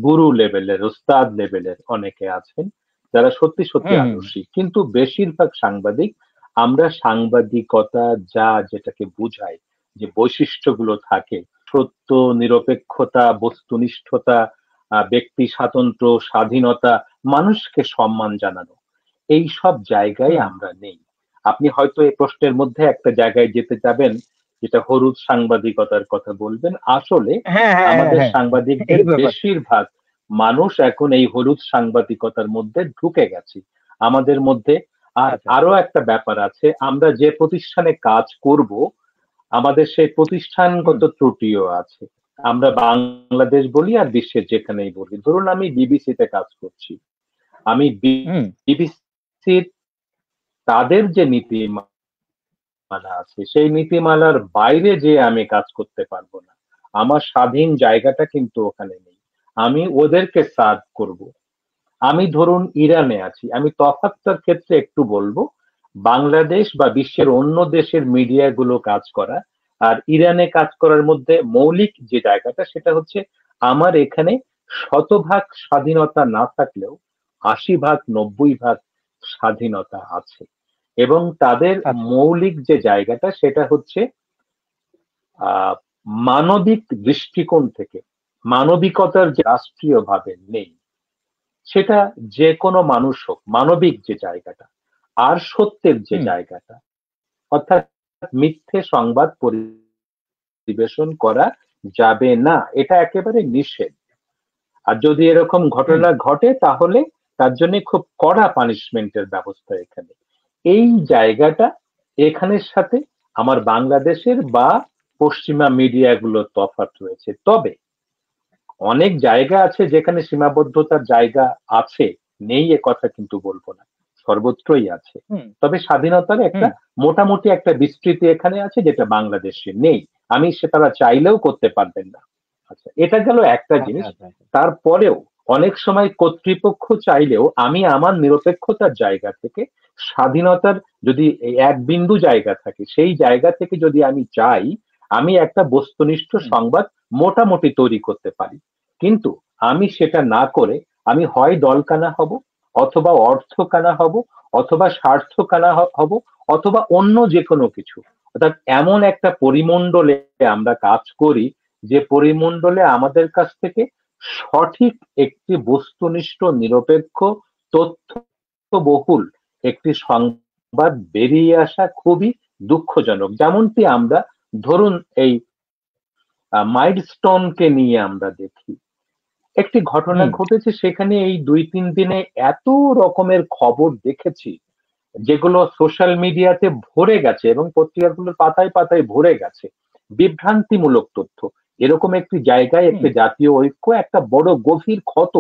গুরু লেভেলের, ওস্তাদ লেভেলের অনেকে আছেন যারা সত্যি সত্যি হুম, হুম, আদর্শিক। কিন্তু বেশিরভাগ সাংবাদিক, আমরা সাংবাদিকতা যা যেটাকে বোঝায়, যে বৈশিষ্ট্যগুলো থাকে, সত্য, নিরপেক্ষতা, বস্তুনিষ্ঠতা, ব্যক্তি স্বাতন্ত্র্য, স্বাধীনতা, মানুষকে সম্মান জানানো, এই সব জায়গায় হুম। আমরা নেই। আপনি হয়তো এই প্রশ্নের মধ্যে একটা জায়গায় যেতে যাবেন, যেটা হলুদ সাংবাদিকতার কথা বলবেন। আসলে হ্যাঁ, হ্যাঁ, হ্যাঁ, আমাদের হ্যাঁ, হ্যাঁ, সাংবাদিকদের এই ব্যাপার। বেশিরভাগ মানুষ এখন এই হলুদ সাংবাদিকতার মধ্যে ঢুকে গেছে আমাদের মধ্যে। আর আচ্ছা। আরো একটা ব্যাপার আছে, আমরা যে প্রতিষ্ঠানে কাজ করব, আমাদের সেই হুম, প্রতিষ্ঠানগত ত্রুটিও আছে। আমরা বাংলাদেশ বলি আর বিশ্বের যেখানেই বলি, ধরুন আমি বিবিসিতে কাজ করছি, আমি হুম। বিবিসির তাদের যে নীতিমালা আছে, সেই নীতিমালার বাইরে যে আমি কাজ করতে পারবো না। আমার স্বাধীন জায়গাটা কিন্তু ওখানে নেই। আমি ওদেরকে সার্ভ করব। আমি ধরুন ইরানে আছি, আমি তফাৎটার ক্ষেত্রে একটু বলবো, বাংলাদেশ বা বিশ্বের অন্য দেশের মিডিয়াগুলো কাজ করা আর ইরানে কাজ করার মধ্যে মৌলিক যে জায়গাটা, সেটা হচ্ছে আমার এখানে শতভাগ স্বাধীনতা না থাকলেও 80 ভাগ 90 ভাগ স্বাধীনতা আছে। এবং তাদের আচ্ছা। মৌলিক যে জায়গাটা, সেটা হচ্ছে আহ মানবিক দৃষ্টিকোণ থেকে, মানবিকতার যে রাষ্ট্রীয় ভাবে নেই, সেটা যে কোনো মানুষ হোক, মানবিক যে জায়গাটা আর সত্যের যে হুম, জায়গাটা, অর্থাৎ মিথ্যে সংবাদ পরিবেশন করা যাবে না, এটা একেবারে নিষেধ। আর যদি এরকম হুম। ঘটনা ঘটে, তাহলে তার জন্য খুব কড়া পানিশমেন্টের ব্যবস্থা এখানে। এই জায়গাটা এখানের সাথে আমার বাংলাদেশের বা পশ্চিমা মিডিয়াগুলোর তফাৎ রয়েছে। তবে অনেক জায়গা আছে যেখানে সীমাবদ্ধতার জায়গা আছে, নেই এ কথা কিন্তু বলবো না, সর্বত্রই আছে। হুম, তবে স্বাধীনতার একটা হুম। মোটামুটি একটা বিস্তৃতি এখানে আছে, যেটা বাংলাদেশে নেই। আমি সে তারা চাইলেও করতে পারবেন না। আচ্ছা, এটা গেল একটা আচ্ছা, জিনিস। আচ্ছা, আচ্ছা। তারপরেও অনেক সময় কর্তৃপক্ষ চাইলেও আমি আমার নিরপেক্ষতার জায়গা থেকে, স্বাধীনতার যদি এই এক বিন্দু জায়গা থাকে, সেই জায়গা থেকে যদি আমি চাই, আমি একটা বস্তুনিষ্ঠ হুম, সংবাদ মোটামুটি তৈরি করতে পারি। কিন্তু আমি সেটা না করে আমি হয় দলকানা হব, অথবা অর্থকানা হব, অথবা স্বার্থকানা হব, অথবা অন্য যে কোনো কিছু। অর্থাৎ এমন একটা পরিমণ্ডলে আমরা কাজ করি, যে পরিমণ্ডলে আমাদের কাছ থেকে সঠিক একটি বস্তুনিষ্ঠ, নিরপেক্ষ, তথ্যবহুল একটি সংবাদ বেরিয়ে আসা খুবই দুঃখজনক। যেমনটি আমরা ধরুন এই মাইলস্টোনকে নিয়ে আমরা দেখি, একটি ঘটনা হুম, ঘটেছে, সেখানে এই 2-3 দিনে এত রকমের খবর দেখেছি, যেগুলো সোশ্যাল মিডিয়াতে ভরে গেছে এবং পত্রিকাগুলোর পাতায় পাতায় ভরে গেছে বিভ্রান্তিমূলক তথ্য। এরকম একটি জায়গায় হুম। একটি জাতীয় ঐক্য, একটা বড় গভীর ক্ষত,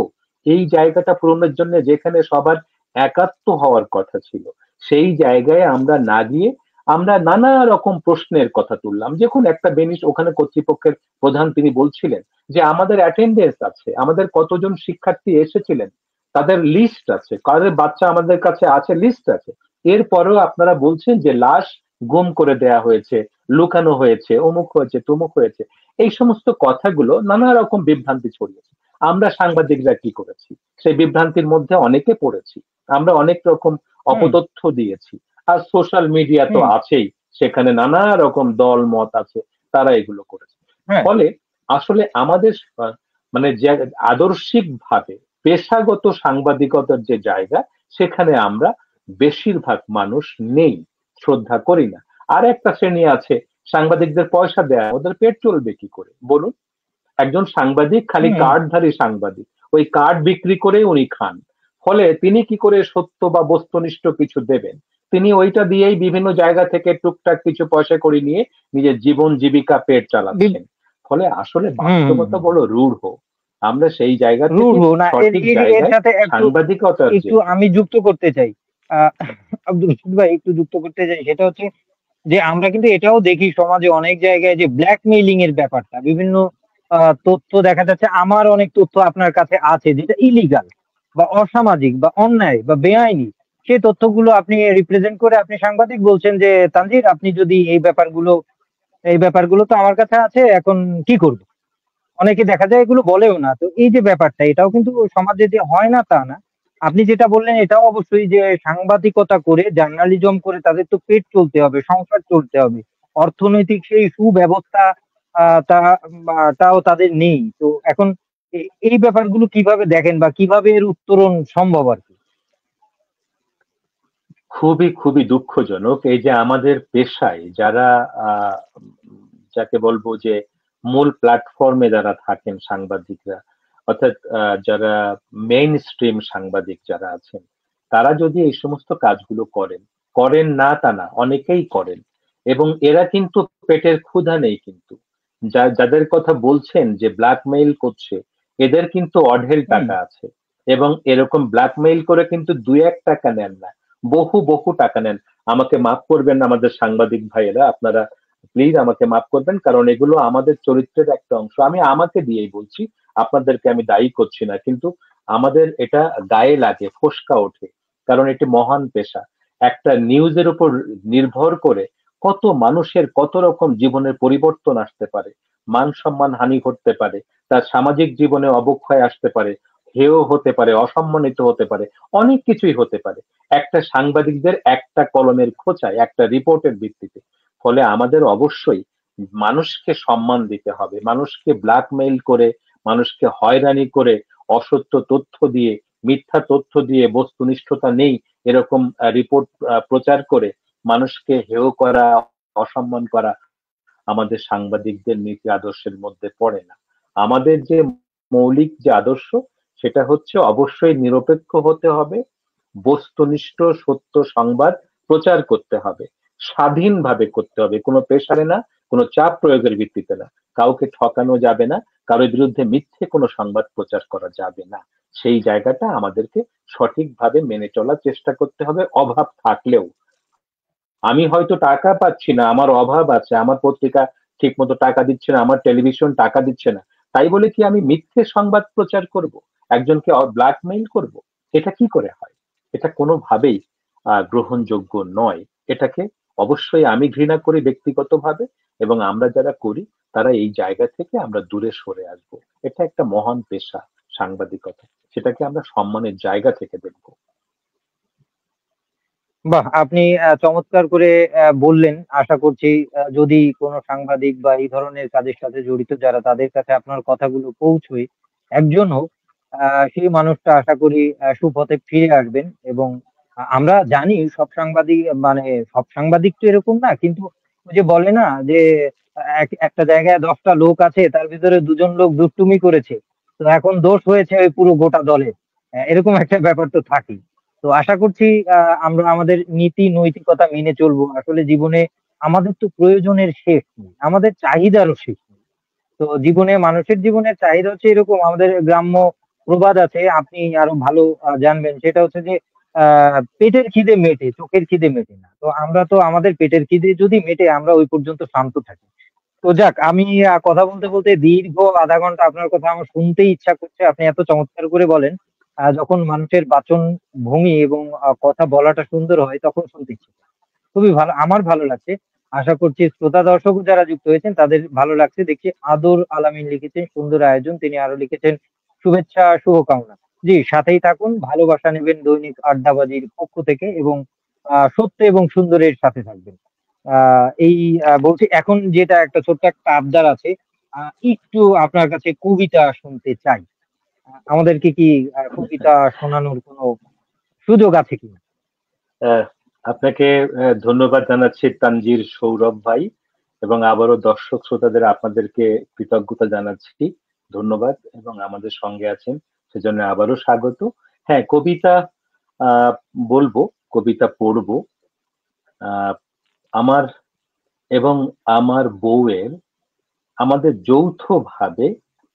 এই জায়গাটা পূরণের জন্য যেখানে সবার একাত্ম হওয়ার কথা ছিল, সেই জায়গায় আমরা না গিয়ে আমরা নানা রকম প্রশ্নের কথা তুললাম। যখন একটা বেনিস ওখানে কর্তৃপক্ষের প্রধান তিনি বলছিলেন যে আমাদের অ্যাটেন্ডেন্স আছে, আমাদের কতজন শিক্ষার্থী এসেছিলেন, তাদের লিস্ট আছে, কাদের বাচ্চা আমাদের কাছে আছে, লিস্ট আছে। এরপরেও আপনারা বলছেন যে লাশ গুম করে দেয়া হয়েছে, লুকানো হয়েছে, অমুক হয়েছে, তমুক হয়েছে। এই সমস্ত কথাগুলো নানা রকম বিভ্রান্তি ছড়িয়েছে। আমরা সাংবাদিকরা কি করেছি? সেই বিভ্রান্তির মধ্যে অনেকে পড়েছি। আমরা অনেক রকম হুম, অপতথ্য দিয়েছি। আর সোশ্যাল মিডিয়া তো হুম, আছেই, সেখানে নানা রকম দল মত আছে, তারা এগুলো করেছে। হ্যাঁ, ফলে আসলে আমাদের মানে যে আদর্শিক ভাবে পেশাগত সাংবাদিকতার যে জায়গা, সেখানে আমরা বেশিরভাগ মানুষ নেই, শ্রদ্ধা করি না। আর একটা শ্রেণী আছে, সাংবাদিকদের পয়সা দেয়া, ওদের পেট চলবে কি করে বলুন? একজন সাংবাদিক খালি হুম, কার্ডধারী সাংবাদিক, ওই কার্ড বিক্রি করে উনি খান। ফলে তিনি কি করে সত্য বা বস্তুনিষ্ঠ কিছু দেবেন? তিনি ওইটা দিয়েই বিভিন্ন জায়গা থেকে টুকটাক কিছু পয়সা করে নিয়ে নিজের জীবন জীবিকা পেট চালাচ্ছেন। ফলে আসলে হুম, হুম, বাস্তবতা বড় রূঢ়। আমরা সেই জায়গা থেকে রুড়বো না, এর সঠিক এর এর জায়গায় সাথে একটু সাংবাদিকতার যে একটু আমি যুক্ত করতে চাই। আব্দুল রশিদ ভাই, একটু যুক্ত করতে চাই। সেটা হচ্ছে যে আমরা কিন্তু এটাও দেখি সমাজে অনেক জায়গায় যে ব্ল্যাকমেইলিং এর ব্যাপারটা, বিভিন্ন তথ্য দেখা যাচ্ছে, আমার অনেক তথ্য আপনার কাছে আছে যেটা ইলিগাল বা অসামাজিক বা অন্যায় বা বেআইনি। সেই তথ্যগুলো আপনি রিপ্রেজেন্ট করে আপনি সাংবাদিক বলছেন যে তানজির, আপনি যদি এই ব্যাপারগুলো তো আমার কাছে আছে, এখন কি করব? অনেকে দেখা যায় এগুলো বলেও না। তো এই যে ব্যাপারটা, এটাও কিন্তু সমাজে যে হয় না তা না। আপনি যেটা বললেন এটাও অবশ্যই, যে সাংবাদিকতা করে, জার্নালিজম করে তাদের তো পেট চলতে হবে, সংসার চলতে হবে। অর্থনৈতিক সেই সুব্যবস্থা আহ, তা তাও তাদের নেই। তো এখন এই ব্যাপারগুলো কিভাবে দেখেন, বা কিভাবে এর উত্তরণ সম্ভব আর কি? খুবই খুবই দুঃখজনক এই যে আমাদের পেশায় যারা আহ, যাকে বলবো যে মূল প্ল্যাটফর্মে যারা থাকেন সাংবাদিকরা, অর্থাৎ যারা মেইন স্ট্রিম সাংবাদিক যারা আছেন, তারা যদি এই সমস্ত কাজগুলো করেন, করেন না তা না, অনেকেই করেন। এবং এরা কিন্তু পেটের ক্ষুধা নেই কিন্তু, যাদের কথা বলছেন যে ব্ল্যাকমেইল করছে, এদের কিন্তু অঢেল হুম, টাকা আছে। এবং এরকম ব্ল্যাকমেইল করে কিন্তু দুই এক টাকা নেন না, বহু বহু টাকা নেন। আমাকে মাফ করবেন আমাদের সাংবাদিক ভাইয়েরা, আপনারা প্লিজ আমাকে মাফ করবেন, কারণ এগুলো আমাদের চরিত্রের একটা অংশ। আমি আমাকে দিয়েই বলছি, আপনাদেরকে আমি দায়ী করছি না, কিন্তু আমাদের এটা গায়ে লাগে, ফোসকা ওঠে, কারণ এটি মহান পেশা। একটা নিউজের উপর নির্ভর করে কত মানুষের কত রকম জীবনের পরিবর্তন আসতে পারে, মান সম্মান হানি ঘটতে পারে, তার সামাজিক জীবনে অবক্ষয় আসতে পারে, হেয় হতে পারে, অসম্মানিত হতে পারে, অনেক কিছুই হতে পারে একটা সাংবাদিকদের একটা কলমের খোঁচায়, একটা রিপোর্টের ভিত্তিতে। ফলে আমাদের অবশ্যই মানুষকে সম্মান দিতে হবে। মানুষকে ব্ল্যাকমেইল করে, মানুষকে হয়রানি করে, অসত্য তথ্য দিয়ে, মিথ্যা তথ্য দিয়ে, বস্তুনিষ্ঠতা নেই এরকম রিপোর্ট প্রচার করে মানুষকে হেয় করা, অসম্মান করা আমাদের সাংবাদিকদের নীতি আদর্শের মধ্যে পড়ে না। আমাদের যে মৌলিক যে আদর্শ, সেটা হচ্ছে অবশ্যই নিরপেক্ষ হতে হবে, বস্তুনিষ্ঠ সত্য সংবাদ প্রচার করতে হবে, স্বাধীনভাবে করতে হবে, কোনো প্রেসারে না, কোনো চাপ প্রয়োগের ভিত্তিতে না। কাউকে ঠকানো যাবে না, কারোর বিরুদ্ধে মিথ্যে কোনো সংবাদ প্রচার করা যাবে না। সেই জায়গাটা আমাদেরকে সঠিকভাবে মেনে চলার চেষ্টা করতে হবে, অভাব থাকলেও। আমি হয়তো টাকা পাচ্ছি না, আমার অভাব আছে, আমার পত্রিকা ঠিক মতো টাকা দিচ্ছে না, আমার টেলিভিশন টাকা দিচ্ছে না, তাই বলে কি আমি মিথ্যে সংবাদ প্রচার করব, একজনকে ব্ল্যাকমেইল করব? এটা কি করে হয়? এটা কোনোভাবেই গ্রহণযোগ্য নয়। এটাকে অবশ্যই আমি ঘৃণা করি ব্যক্তিগতভাবে, এবং আমরা যারা করি তারা এই জায়গা থেকে আমরা দূরে সরে আসব। এটা একটা মহান পেশা, সাংবাদিকতা, সেটাকে আমরা সম্মানের জায়গা থেকে দেখবো। বাহ! আপনি চমৎকার করে বললেন। আশা করছি যদি কোনো সাংবাদিক বা এই ধরনের কাজের সাথে জড়িত যারা, তাদের কাছে আপনার কথাগুলো পৌঁছয়, একজন হোক, সেই মানুষটা আশা করি সুপথে ফিরে আসবেন। এবং আমরা জানি সব সাংবাদিক তো এরকম না। কিন্তু ওই যে বলে না যে একটা জায়গায় ১০টা লোক আছে, তার ভিতরে ২ জন লোক দুষ্টুমি করেছে। তো এখন দোষ হয়েছে ওই পুরো গোটা দলের। এরকম একটা ব্যাপার তো থাকেই। তো আশা করছি আমরা আমাদের নীতি নৈতিকতা মেনে চলবো। আসলে জীবনে আমাদের তো প্রয়োজনের শেষ নেই, আমাদের চাহিদারও শেষ নেই। তো জীবনে, মানুষের জীবনের চাহিদা হচ্ছে এরকম। আমাদের গ্রাম্য প্রবাদ আছে, আপনি আরো ভালো জানবেন। সেটা হচ্ছে যে পেটের খিদে মেটে, চোখের খিদে মেটে না। তো আমরা তো আমাদের পেটের খিদে যদি মেটে আমরা ওই পর্যন্ত শান্ত থাকি। তো যাক, আমি কথা বলতে বলতে দীর্ঘ আধা ঘন্টা আপনার কথা আমার শুনতেই ইচ্ছা করছে। আপনি এত চমৎকার করে বলেন। যখন মানুষের বাচন ভঙ্গি এবং কথা বলাটা সুন্দর হয় তখন শুনতে ইচ্ছে করে। খুবই ভালো, আমার ভালো লাগছে। আশা করছি শ্রোতা দর্শক যারা যুক্ত হয়েছেন তাদের ভালো লাগছে। দেখছি আদর আলামিন লিখেছেন সুন্দর আয়োজন, তিনি আরো লিখেছেন শুভেচ্ছা শুভকামনা। জি, সাথেই থাকুন, ভালোবাসা নেবেন দৈনিক আড্ডাবাজির পক্ষ থেকে এবং সত্য এবং সুন্দরের সাথে থাকবেন। এই বলছি এখন যেটা একটা ছোট্ট একটা আবদার আছে, একটু আপনার কাছে কবিতা শুনতে চাই। আমাদেরকে কি কবিতা শোনানোর কোনো সুযোগ আছে কিনা? আহ, আপনাকে ধন্যবাদ জানাচ্ছি তানজির সৌরভ ভাই, এবং আবারও দর্শক শ্রোতাদের আপনাদেরকে কৃতজ্ঞতা জানাচ্ছি। ধন্যবাদ, এবং আমাদের সঙ্গে আছেন সেজন্য আবারও স্বাগত। হ্যাঁ, কবিতা আহ বলবো, কবিতা পড়বো। আহ আমার এবং আমার বউয়ের, আমাদের যৌথভাবে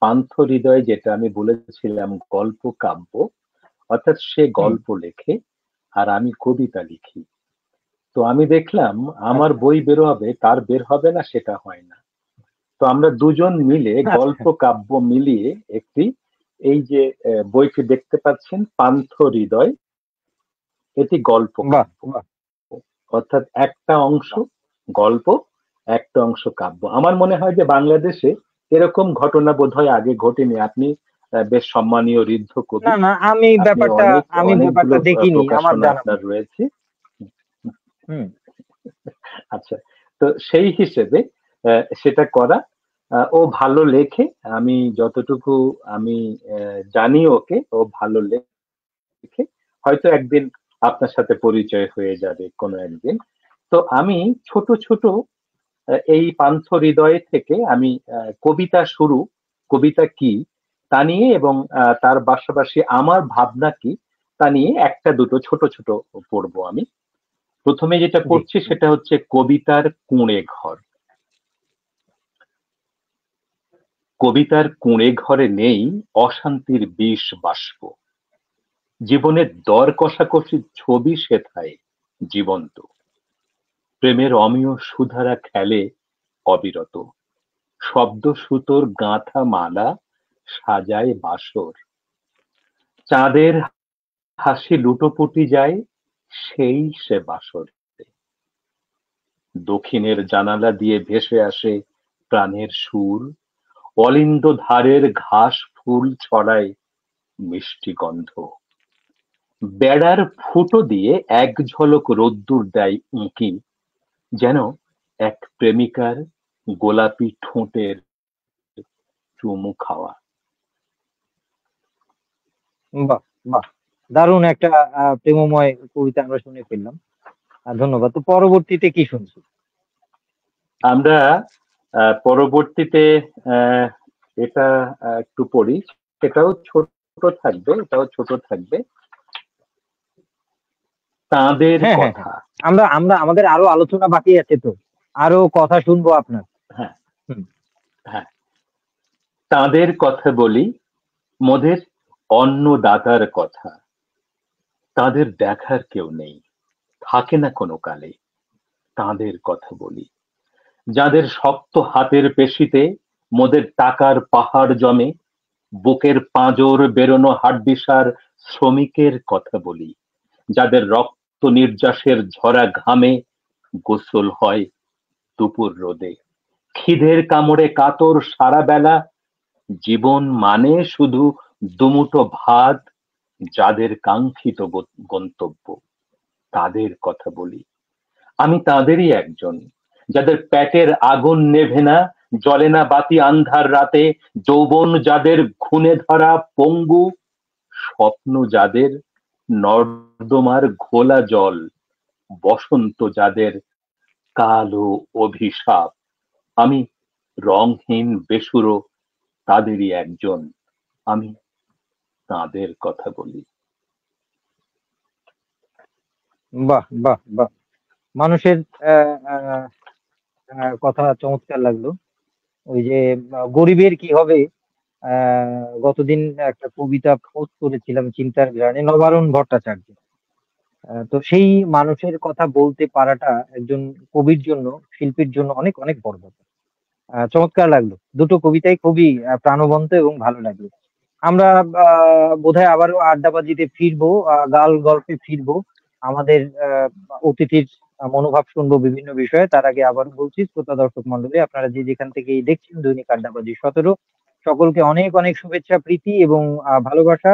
পান্থ হৃদয়, যেটা আমি বলেছিলাম গল্প কাব্য, অর্থাৎ সে হুম। গল্প লেখে আর আমি কবিতা লিখি। তো আমি দেখলাম আমার আচ্ছা বই বের হবে, তার বের হবে না সেটা হয় না। তো আমরা দুজন মিলে আচ্ছা। গল্প কাব্য মিলিয়ে একটি, এই যে বইটি দেখতে পাচ্ছেন পান্থ হৃদয়, এটি গল্প বাহ কাব্য। বাহ অর্থাৎ একটা অংশ বাহ। গল্প, একটা অংশ কাব্য। আমার মনে হয় যে বাংলাদেশে এরকম ঘটনা বোধহয় আগে ঘটেনি। আপনি বেশ সম্মানীয় ঋদ্ধ না কবি, না, আমি আপনি ব্যাপারটা অনেক আমি অনেকগুলো ব্যাপারটা দেখিনি, আমার প্রকাশনা জানা আপনার নেই। রয়েছে। হুম। আচ্ছা, তো সেই হিসেবে সেটা করা। ও ভালো লেখে, আমি যতটুকু আমি জানি ওকে, ও ভালো লেখে। হয়তো একদিন আপনার সাথে পরিচয় হয়ে যাবে কোনো একদিন। তো আমি ছোট ছোট এই পান্থ হৃদয় থেকে আমি কবিতা শুরু, কবিতা কি তা নিয়ে, এবং তার পাশাপাশি আমার ভাবনা কি তা নিয়ে একটা দুটো ছোট ছোট পড়বো আমি। প্রথমে যেটা জি। পড়ছি সেটা হচ্ছে কবিতার কুঁড়ে ঘর। কবিতার কুঁড়ে ঘরে নেই অশান্তির বিষ বাষ্প, জীবনের দর কষাকষির ছবি সেথায় জীবন্ত, প্রেমের অমিয় সুধারা খেলে অবিরত, শব্দ সুতোর গাঁথা মালা সাজায় বাসর, চাঁদের হাসি লুটোপুটি যায় সেই সে বাসর, দক্ষিণের জানালা দিয়ে ভেসে আসে প্রাণের সুর, অলিন্দ ধারের ঘাস ফুল ছড়ায় মিষ্টি গন্ধ, বেড়ার ফুটো দিয়ে এক ঝলক রোদ্দুর দেয় উঁকি, যেন এক প্রেমিকার গোলাপি ঠোঁটের চুমু খাওয়া। বাহ বাহ, দারুণ একটা প্রেমময় কবিতা আমরা শুনে ফেললাম। ধন্যবাদ। তো পরবর্তীতে কি শুনছি? আমরা পরবর্তীতে আহ, এটা একটু পড়ি, সেটাও ছোট থাকবে, এটাও ছোট থাকবে। তাঁদের হ্যাঁ হ্যাঁ হ্যাঁ, কথা। আমরা আমরা আমাদের আরো আলোচনা বাকি আছে তো, আরো কথা শুনবো আপনার। হ্যাঁ, হুম। হ্যাঁ, তাঁদের কথা বলি, মোদের অন্নদাতার কথা। তাদের দেখার কেউ নেই, থাকে না কোনো কালে। তাঁদের কথা বলি, যাদের শক্ত হাতের পেশিতে মোদের টাকার পাহাড় জমে, বুকের পাঁজর বেরোনো হাড্ডিসার শ্রমিকের কথা বলি, যাদের রক্ত নির্যাসের ঝরা ঘামে গোসল হয় দুপুর রোদে, খিদের কামড়ে কাতর সারা বেলা, জীবন মানে শুধু দুমুঠো ভাত, যাদের কাঙ্ক্ষিত গন্তব্য। তাদের কথা বলি, আমি তাদেরই একজন, যাদের পেটের আগুন নেভে না, জ্বলে না বাতি আন্ধার রাতে, যৌবন যাদের খুনে ধরা পঙ্গু, স্বপ্ন যাদের নর্দমার ঘোলা জল, বসন্ত যাদের কালো অভিশাপ। আমি রংহীন বেসুরো তাদেরই একজন, আমি তাদের কথা বলি। বাহ বাহ বাহ, মানুষের কথা চমৎকার লাগলো। ওই যে গরিবের কি হবে, গতদিন একটা কবিতা পোস্ট করেছিলাম চিন্তার গ্রানে, নবারুণ ভট্টাচার্য। তো সেই মানুষের কথা বলতে পারাটা একজন কবির জন্য, শিল্পীর জন্য অনেক অনেক বড় ব্যাপার। চমৎকার লাগলো, দুটো কবিতাই খুবই প্রাণবন্ত এবং ভালো লাগলো। আমরা বোধহয় আবারও আড্ডাবাজিতে ফিরবো, গাল গল্পে ফিরবো, আমাদের অতিথির মনোভাব শুনবো বিভিন্ন বিষয়ে। তার আগে আবার বলছি, শ্রোতা দর্শক মন্ডলী, আপনারা যে যেখান থেকে দেখছেন দৈনিক আড্ডাবাজি 17, সকলকে অনেক অনেক শুভেচ্ছা, প্রীতি এবং ভালোবাসা।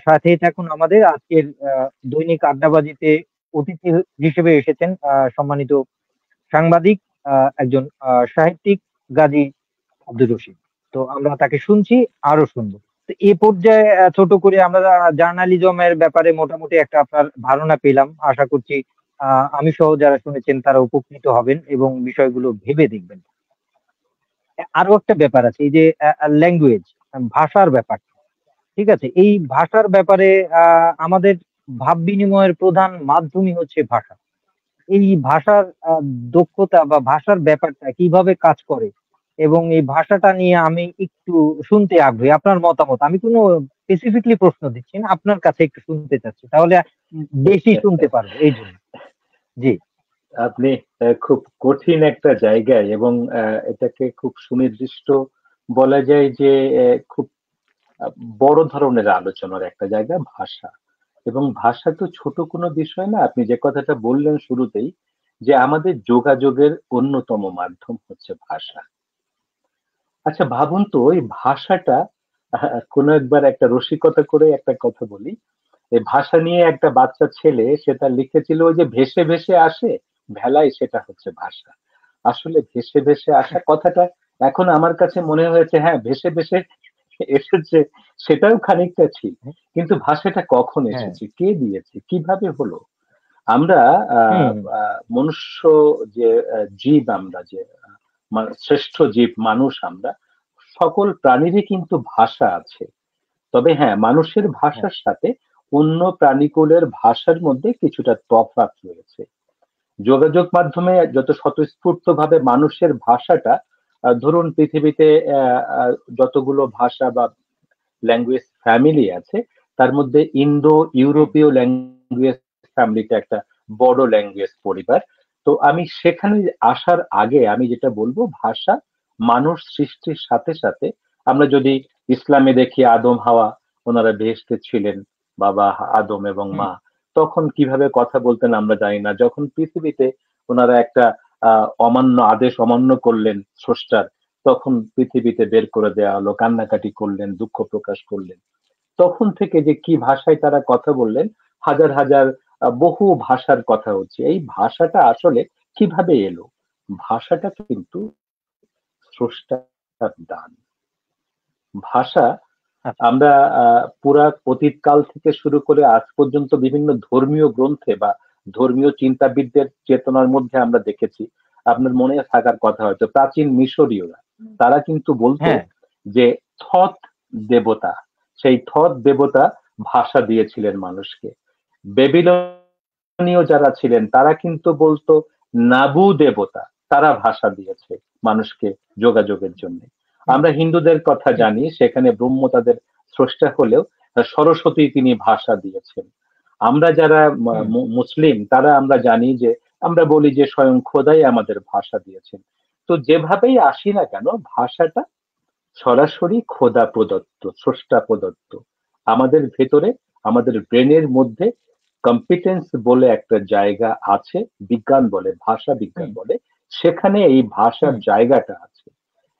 সাথেই থাকুন আমাদের আজকের দৈনিক আড্ডাবাজিতে। অতিথি হিসেবে এসেছেন সম্মানিত সাংবাদিক, একজন সাহিত্যিক, গাজী আব্দুর রশিদ। তো আমরা তাকে শুনছি, আরো শুনবো। তো এ পর্যায়ে ছোট করে আমরা জার্নালিজমের ব্যাপারে মোটামুটি একটা আপনার ধারণা পেলাম। আশা করছি আমি সহ যারা শুনেছেন তারা উপকৃত হবেন এবং বিষয়গুলো ভেবে দেখবেন। আরো একটা ব্যাপার আছে, এই যে ল্যাঙ্গুয়েজ, ভাষার ব্যাপার। ঠিক আছে, এই ভাষার ব্যাপারে আমাদের ভাব বিনিময়ের প্রধান মাধ্যমই হচ্ছে ভাষা। এই ভাষার দক্ষতা বা ভাষার ব্যাপারটা কিভাবে কাজ করে, এবং এই ভাষাটা নিয়ে আমি একটু শুনতে আগ্রহী। আপনার মতামত, আমি কোনো স্পেসিফিকলি প্রশ্ন দিচ্ছি না, আপনার কাছে একটু শুনতে চাচ্ছি, তাহলে বেশি শুনতে পারবো এই জন্য। জি। আপনি খুব কঠিন একটা জায়গায় এবং এটাকে খুব সুনির্দিষ্ট বলা যায় যে খুব আহ, বড় ধরনের আলোচনার একটা জায়গা ভাষা। এবং ভাষা তো ছোট কোনো বিষয় না। আপনি যে কথাটা বললেন শুরুতেই, যে আমাদের যোগাযোগের অন্যতম মাধ্যম হচ্ছে ভাষা। আচ্ছা ভাবুন তো, এই ভাষাটা কোনো একবার একটা রসিকতা করে একটা কথা বলি। এই ভাষা নিয়ে একটা বাচ্চা ছেলে সেটা লিখেছিল, ওই যে ভেসে ভেসে আসে ভেলায়, সেটা হচ্ছে ভাষা। আসলে ভেসে ভেসে আসা কথাটা এখন আমার কাছে মনে হয়েছে, হ্যাঁ ভেসে ভেসে এসেছে, সেটাও খানিকটা ঠিক। কিন্তু ভাষাটা কখন হ্যাঁ। এসেছে, কে দিয়েছে, কিভাবে হলো? আমরা হুম। মনুষ্য যে জীব, আমরা যে শ্রেষ্ঠ জীব মানুষ, আমরা সকল প্রাণীরই কিন্তু ভাষা আছে। তবে হ্যাঁ, মানুষের হ্যাঁ। ভাষার সাথে অন্য প্রাণীকুলের ভাষার মধ্যে কিছুটা তফাৎ রয়েছে। যোগাযোগ মাধ্যমে যত স্বতঃস্ফূর্ত ভাবে মানুষের ভাষাটা, ধরুন পৃথিবীতে যতগুলো ভাষা বা ল্যাঙ্গুয়েজ ফ্যামিলি আছে, তার মধ্যে ইন্দো হুম। ইউরোপীয় ল্যাঙ্গুয়েজ ফ্যামিলিটা একটা বড় ল্যাঙ্গুয়েজ পরিবার। তো আমি সেখানে আসার আগে আমি যেটা বলবো, ভাষা মানুষ সৃষ্টির সাথে সাথে, আমরা যদি ইসলামে দেখি আদম হাওয়া, ওনারা বেহেশতে ছিলেন, বাবা আদম এবং হুম। মা, তখন কিভাবে কথা বলতেন আমরা জানি না। যখন পৃথিবীতে ওনারা একটা অমান্য আদেশ অমান্য করলেন স্রষ্টার, তখন পৃথিবীতে বের করে দেওয়া হলো, কান্নাকাটি করলেন, দুঃখ প্রকাশ করলেন। তখন থেকে যে কি ভাষায় তারা কথা বললেন, হাজার হাজার বহু ভাষার কথা হচ্ছে। এই ভাষাটা আসলে কিভাবে এলো? ভাষাটা কিন্তু স্রষ্টার দান। ভাষা আচ্ছা। আমরা পুরা অতীতকাল থেকে শুরু করে আজ পর্যন্ত বিভিন্ন ধর্মীয় গ্রন্থে বা ধর্মীয় চিন্তাবিদদের চেতনার মধ্যে আমরা দেখেছি। আপনার মনে থাকার কথা, হয়তো প্রাচীন মিশরীয়রা তারা কিন্তু বলতো হ্যাঁ। যে থট দেবতা, সেই থট দেবতা ভাষা দিয়েছিলেন মানুষকে। বেবিলনীয় যারা ছিলেন তারা কিন্তু বলতো নাবু দেবতা, তারা ভাষা দিয়েছে মানুষকে যোগাযোগের জন্য। হুম। আমরা হিন্দুদের কথা হুম। জানি, সেখানে ব্রহ্ম তাদের স্রষ্টা হলেও সরস্বতী তিনি ভাষা দিয়েছেন। আমরা যারা হুম। মুসলিম, তারা আমরা জানি যে আমরা বলি যে স্বয়ং খোদাই আমাদের ভাষা দিয়েছেন। তো যেভাবেই আসি না কেন, ভাষাটা সরাসরি খোদা প্রদত্ত, স্রষ্টা প্রদত্ত। আমাদের ভেতরে, আমাদের ব্রেনের মধ্যে কম্পিটেন্স বলে একটা জায়গা আছে, বিজ্ঞান বলে, ভাষা বিজ্ঞান হুম। বলে, সেখানে এই ভাষার হুম। জায়গাটা আছে।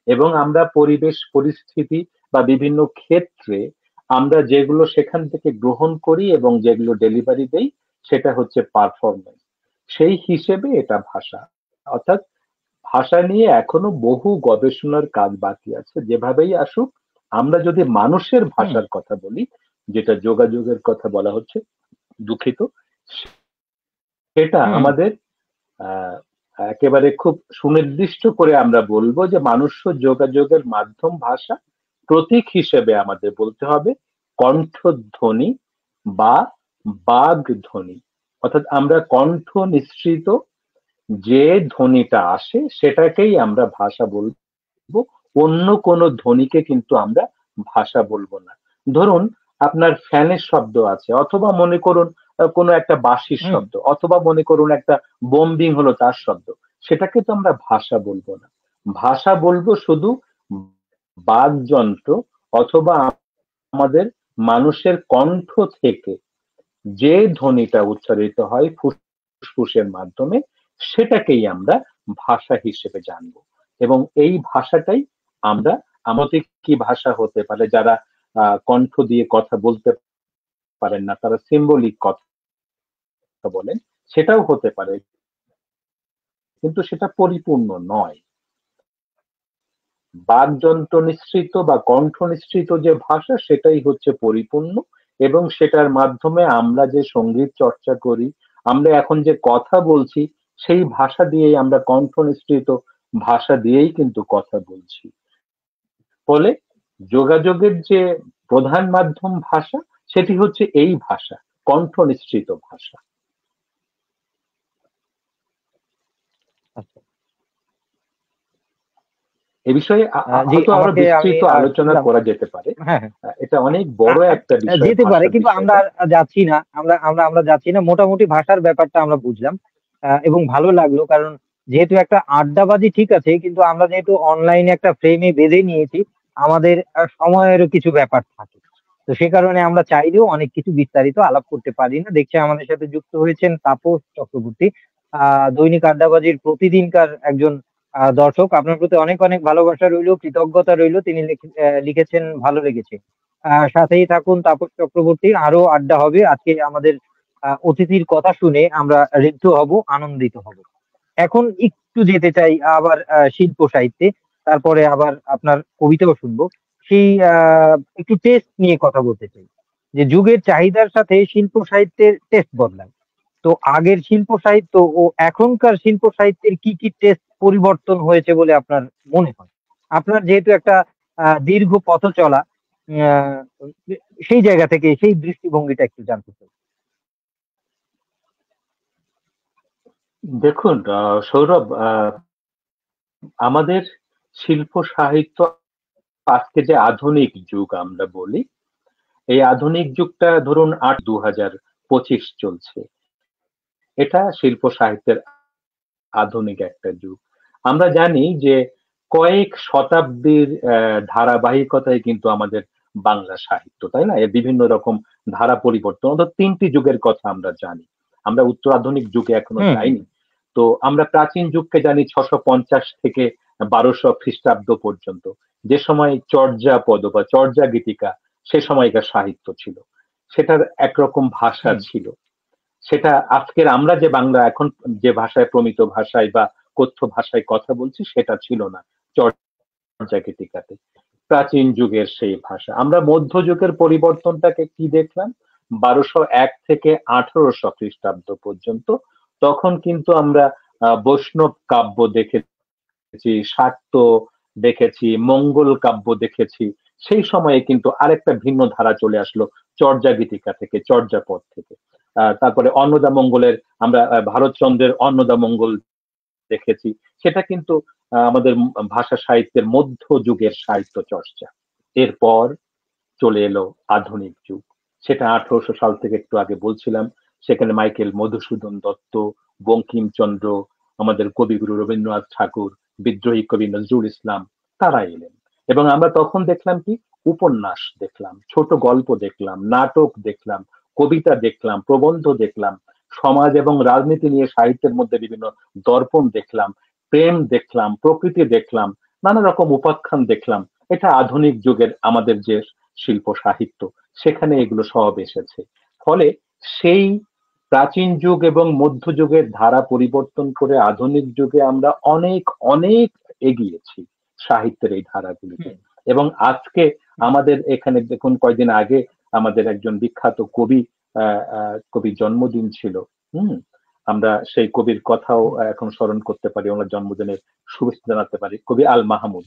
এবং আমরা পরিবেশ পরিস্থিতি বা বিভিন্ন ক্ষেত্রে আমরা যেগুলো সেখান থেকে গ্রহণ করি এবং যেগুলো ডেলিভারি দেই, সেটা হচ্ছে পারফরমেন্স। সেই হিসেবে এটা ভাষা। অর্থাৎ ভাষা নিয়ে এখনো বহু গবেষণার কাজ বাকি আছে। যেভাবেই আসুক, আমরা যদি মানুষের হুম। ভাষার কথা বলি, যেটা যোগাযোগের কথা বলা হচ্ছে, দুঃখিত, সেটা হুম। আমাদের আহ একেবারে খুব সুনির্দিষ্ট করে আমরা বলবো যে মানুষ্য যোগাযোগের মাধ্যম ভাষা। প্রতীক হিসেবে আমাদের বলতে হবে কণ্ঠধ্বনি বা বাগ ধ্বনি। অর্থাৎ আমরা কণ্ঠ নিঃসৃত যে ধ্বনিটা আসে সেটাকেই আমরা ভাষা বলবো। অন্য কোনো ধ্বনিকে কিন্তু আমরা ভাষা বলবো না। ধরুন আপনার ফ্যানের শব্দ আছে, অথবা মনে করুন কোনো একটা বাঁশির হুম। শব্দ, অথবা মনে করুন একটা বোম্বিং হলো তার শব্দ। সেটাকে তো আমরা ভাষা বলবো না। ভাষা বলবো শুধু বাকযন্ত্র, অথবা আমাদের মানুষের কণ্ঠ থেকে যে ধ্বনিটা উচ্চারিত হয় ফুসফুসের মাধ্যমে, সেটাকেই আমরা ভাষা হিসেবে জানবো। এবং এই ভাষাটাই আমরা, আমাদের কি ভাষা হতে পারে, যারা কণ্ঠ দিয়ে কথা বলতে পারেন না, তারা সিম্বলিক কথা বলেন, সেটাও হতে পারে, কিন্তু সেটা পরিপূর্ণ নয়। বাকযন্ত্র নিঃসৃত বা কণ্ঠ নিঃসৃত যে ভাষা, সেটাই হচ্ছে পরিপূর্ণ। এবং সেটার মাধ্যমে আমরা যে সঙ্গীত চর্চা করি, আমরা এখন যে কথা বলছি, সেই ভাষা দিয়েই, আমরা কণ্ঠ নিঃসৃত ভাষা দিয়েই কিন্তু কথা বলছি। ফলে যোগাযোগের যে প্রধান মাধ্যম ভাষা, সেটি হচ্ছে এই ভাষা, কণ্ঠ নিঃসৃত ভাষা। আচ্ছা। এ বিষয়ে জি, হয়তো আরো আমাকে আমি বিস্তৃত আলোচনা শুনলাম। করা যেতে পারে। হ্যাঁ, হ্যাঁ। এটা অনেক আ বড় আ একটা বিষয়, যেতে পারে, ভাষার কিন্তু আমরা বিষয়টা। যাচ্ছি না। আমরা যাচ্ছি না। মোটামুটি ভাষার ব্যাপারটা আমরা বুঝলাম। এবং ভালো লাগলো, কারণ যেহেতু একটা আড্ডাবাজি ঠিক আছে, কিন্তু আমরা যেহেতু অনলাইনে একটা ফ্রেমে বেঁধে নিয়েছি, আমাদের সময়েরও কিছু ব্যাপার থাকে। তো সে কারণে আমরা চাইলেও অনেক কিছু বিস্তারিত আলাপ করতে পারি না। দেখছি আমাদের সাথে যুক্ত হয়েছেন তাপস চক্রবর্তী। দৈনিক আড্ডাবাজির প্রতিদিনকার একজন দর্শক। আপনার প্রতি অনেক, অনেক ভালোবাসা রইলো, কৃতজ্ঞতা রইলো। তিনি লিখেছেন ভালো লেগেছে। সাথেই থাকুন তাপস চক্রবর্তী। আরো আড্ডা হবে। আজকে আমাদের অতিথির কথা শুনে আমরা ঋদ্ধ হব, আনন্দিত হব। এখন একটু যেতে চাই আবার শিল্প সাহিত্যে। তারপরে আবার আপনার কবিতাও শুনবো। সেই একটু টেস্ট নিয়ে কথা বলতে চাই। যে যুগের চাহিদার সাথে শিল্প সাহিত্যের টেস্ট বদলায়। তো আগের শিল্প সাহিত্য ও এখনকার শিল্প সাহিত্যের কি, কি টেস্ট পরিবর্তন হয়েছে বলে আপনার মনে হয়? আপনার যেহেতু একটা দীর্ঘ পথ চলা, আ সেই জায়গা থেকে সেই দৃষ্টিভঙ্গিটা একটু জানতে চাই। দেখুন সৌরভ, আমাদের শিল্প সাহিত্য, আজকে যে আধুনিক যুগ আমরা বলি, এই আধুনিক যুগটা ধরুন 2025 চলছে। এটা শিল্প সাহিত্যের আধুনিক একটা যুগ। আমরা জানি যে কয়েক শতাব্দীর ধারাবাহিকতায় কিন্তু আমাদের বাংলা সাহিত্য, তাই না? এর বিভিন্ন রকম ধারা পরিবর্তন, অন্তত 3টি যুগের কথা আমরা জানি। আমরা উত্তর আধুনিক যুগে এখনো হুম, হুম। যাইনি। তো আমরা প্রাচীন যুগকে জানি 650 থেকে 1200 খ্রিস্টাব্দ পর্যন্ত, যে সময় চর্যাপদ বা চর্যা গীতিকা সে সময়কার সাহিত্য ছিল। সেটার একরকম ভাষা হুম, ছিল। সেটা আজকের আমরা যে বাংলা এখন যে ভাষায়, প্রমিত ভাষায় বা কথ্য ভাষায় কথা বলছি, সেটা ছিল না চর্যাগীতিকাতে। প্রাচীন যুগের সেই ভাষা। আমরা মধ্যযুগের পরিবর্তনটাকে কি দেখলাম? 1201 থেকে 1800 খ্রিস্টাব্দ পর্যন্ত। তখন কিন্তু আমরা বৈষ্ণব কাব্য দেখেছি, শাক্ত দেখেছি, মঙ্গল কাব্য দেখেছি। সেই সময়ে কিন্তু আরেকটা ভিন্ন ধারা চলে আসলো চর্যাগীতিকা থেকে, চর্যাপদ থেকে। তারপরে অন্নদা মঙ্গলের, আমরা ভারতচন্দ্রের অন্নদা মঙ্গল দেখেছি। সেটা কিন্তু আমাদের ভাষা সাহিত্যের মধ্যযুগের সাহিত্য চর্চা। এরপর চলে এলো আধুনিক যুগ। সেটা 1800 সাল থেকে, একটু আগে বলছিলাম, সেখানে মাইকেল মধুসূদন দত্ত, বঙ্কিমচন্দ্র, আমাদের কবিগুরু রবীন্দ্রনাথ ঠাকুর, বিদ্রোহী কবি নজরুল ইসলাম, তারা এলেন। এবং আমরা তখন দেখলাম কি? উপন্যাস দেখলাম, ছোট গল্প দেখলাম, নাটক দেখলাম, কবিতা দেখলাম, প্রবন্ধ দেখলাম, সমাজ এবং রাজনীতি নিয়ে সাহিত্যের মধ্যে বিভিন্ন দর্পণ দেখলাম, প্রেম দেখলাম, প্রকৃতি দেখলাম, নানা রকম উপাখ্যান দেখলাম। এটা আধুনিক যুগের আমাদের যে শিল্প সাহিত্য, সেখানে এগুলো সব এসেছে। ফলে সেই প্রাচীন যুগ এবং মধ্যযুগের ধারা পরিবর্তন করে আধুনিক যুগে আমরা অনেক অনেক এগিয়েছি সাহিত্যের এই ধারাগুলিতে। হুম, এবং আজকে হুম। আমাদের এখানে দেখুন, কয়দিন আগে আমাদের একজন বিখ্যাত কবির জন্মদিন ছিল। হুম। আমরা সেই কবির কথাও এখন স্মরণ করতে পারি, ওনার জন্মদিনের শুভেচ্ছা জানাতে পারি। কবি আল মাহমুদ,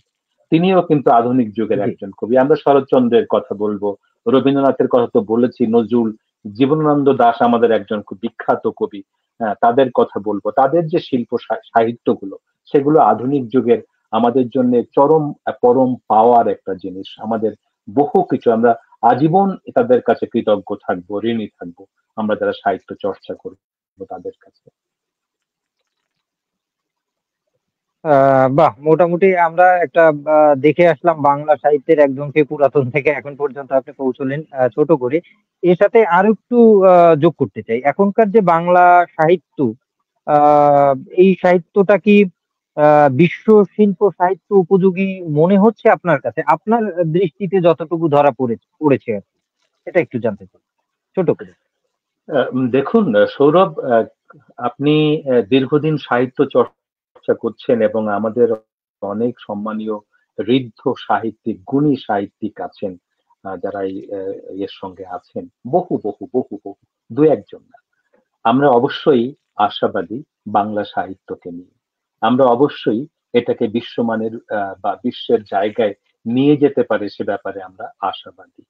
তিনিও কিন্তু আধুনিক যুগের জি। একজন কবি। আমরা শরৎচন্দ্রের কথা বলবো, রবীন্দ্রনাথের কথা তো বলেছি, নজরুল, জীবনানন্দ দাশ আমাদের একজন খুব বিখ্যাত কবি। হ্যাঁ, তাদের কথা বলবো। তাদের যে শিল্প সাহিত্যগুলো, সেগুলো আধুনিক যুগের আমাদের জন্য চরম পরম পাওয়ার একটা জিনিস। আমাদের বহু কিছু আমরা আজীবন তাদের কাছে কৃতজ্ঞ থাকবো, ঋণী থাকবো, আমরা যারা সাহিত্য চর্চা করবো তাদের কাছে। বাহ! মোটামুটি আমরা একটা দেখে আসলাম বাংলা সাহিত্যের একদম সেই পুরাতন থেকে এখন পর্যন্ত আপনি পৌঁছলেন ছোট করে। এর সাথে আরো একটু যোগ করতে চাই। এখনকার যে বাংলা সাহিত্য, আ এই সাহিত্যটা কি আ বিশ্ব শিল্প সাহিত্য উপযোগী মনে হচ্ছে আপনার কাছে? আপনার দৃষ্টিতে যতটুকু ধরা পড়েছে আরকি। এটা একটু জানতে চাই। ছোট করে। দেখুন সৌরভ, আপনি দীর্ঘদিন সাহিত্য চর্চা করছেন এবং আমাদের অনেক সম্মানীয় ঋদ্ধ সাহিত্যিক, গুণী সাহিত্যিক আছেন, যারা এর সঙ্গে আছেন, বহু বহু বহু বহু, দু একজন না। আমরা অবশ্যই আশাবাদী বাংলা সাহিত্যকে নিয়ে। আমরা অবশ্যই এটাকে বিশ্বমানের বা বিশ্বের জায়গায় নিয়ে যেতে পারে সে ব্যাপারে আমরা আশাবাদী।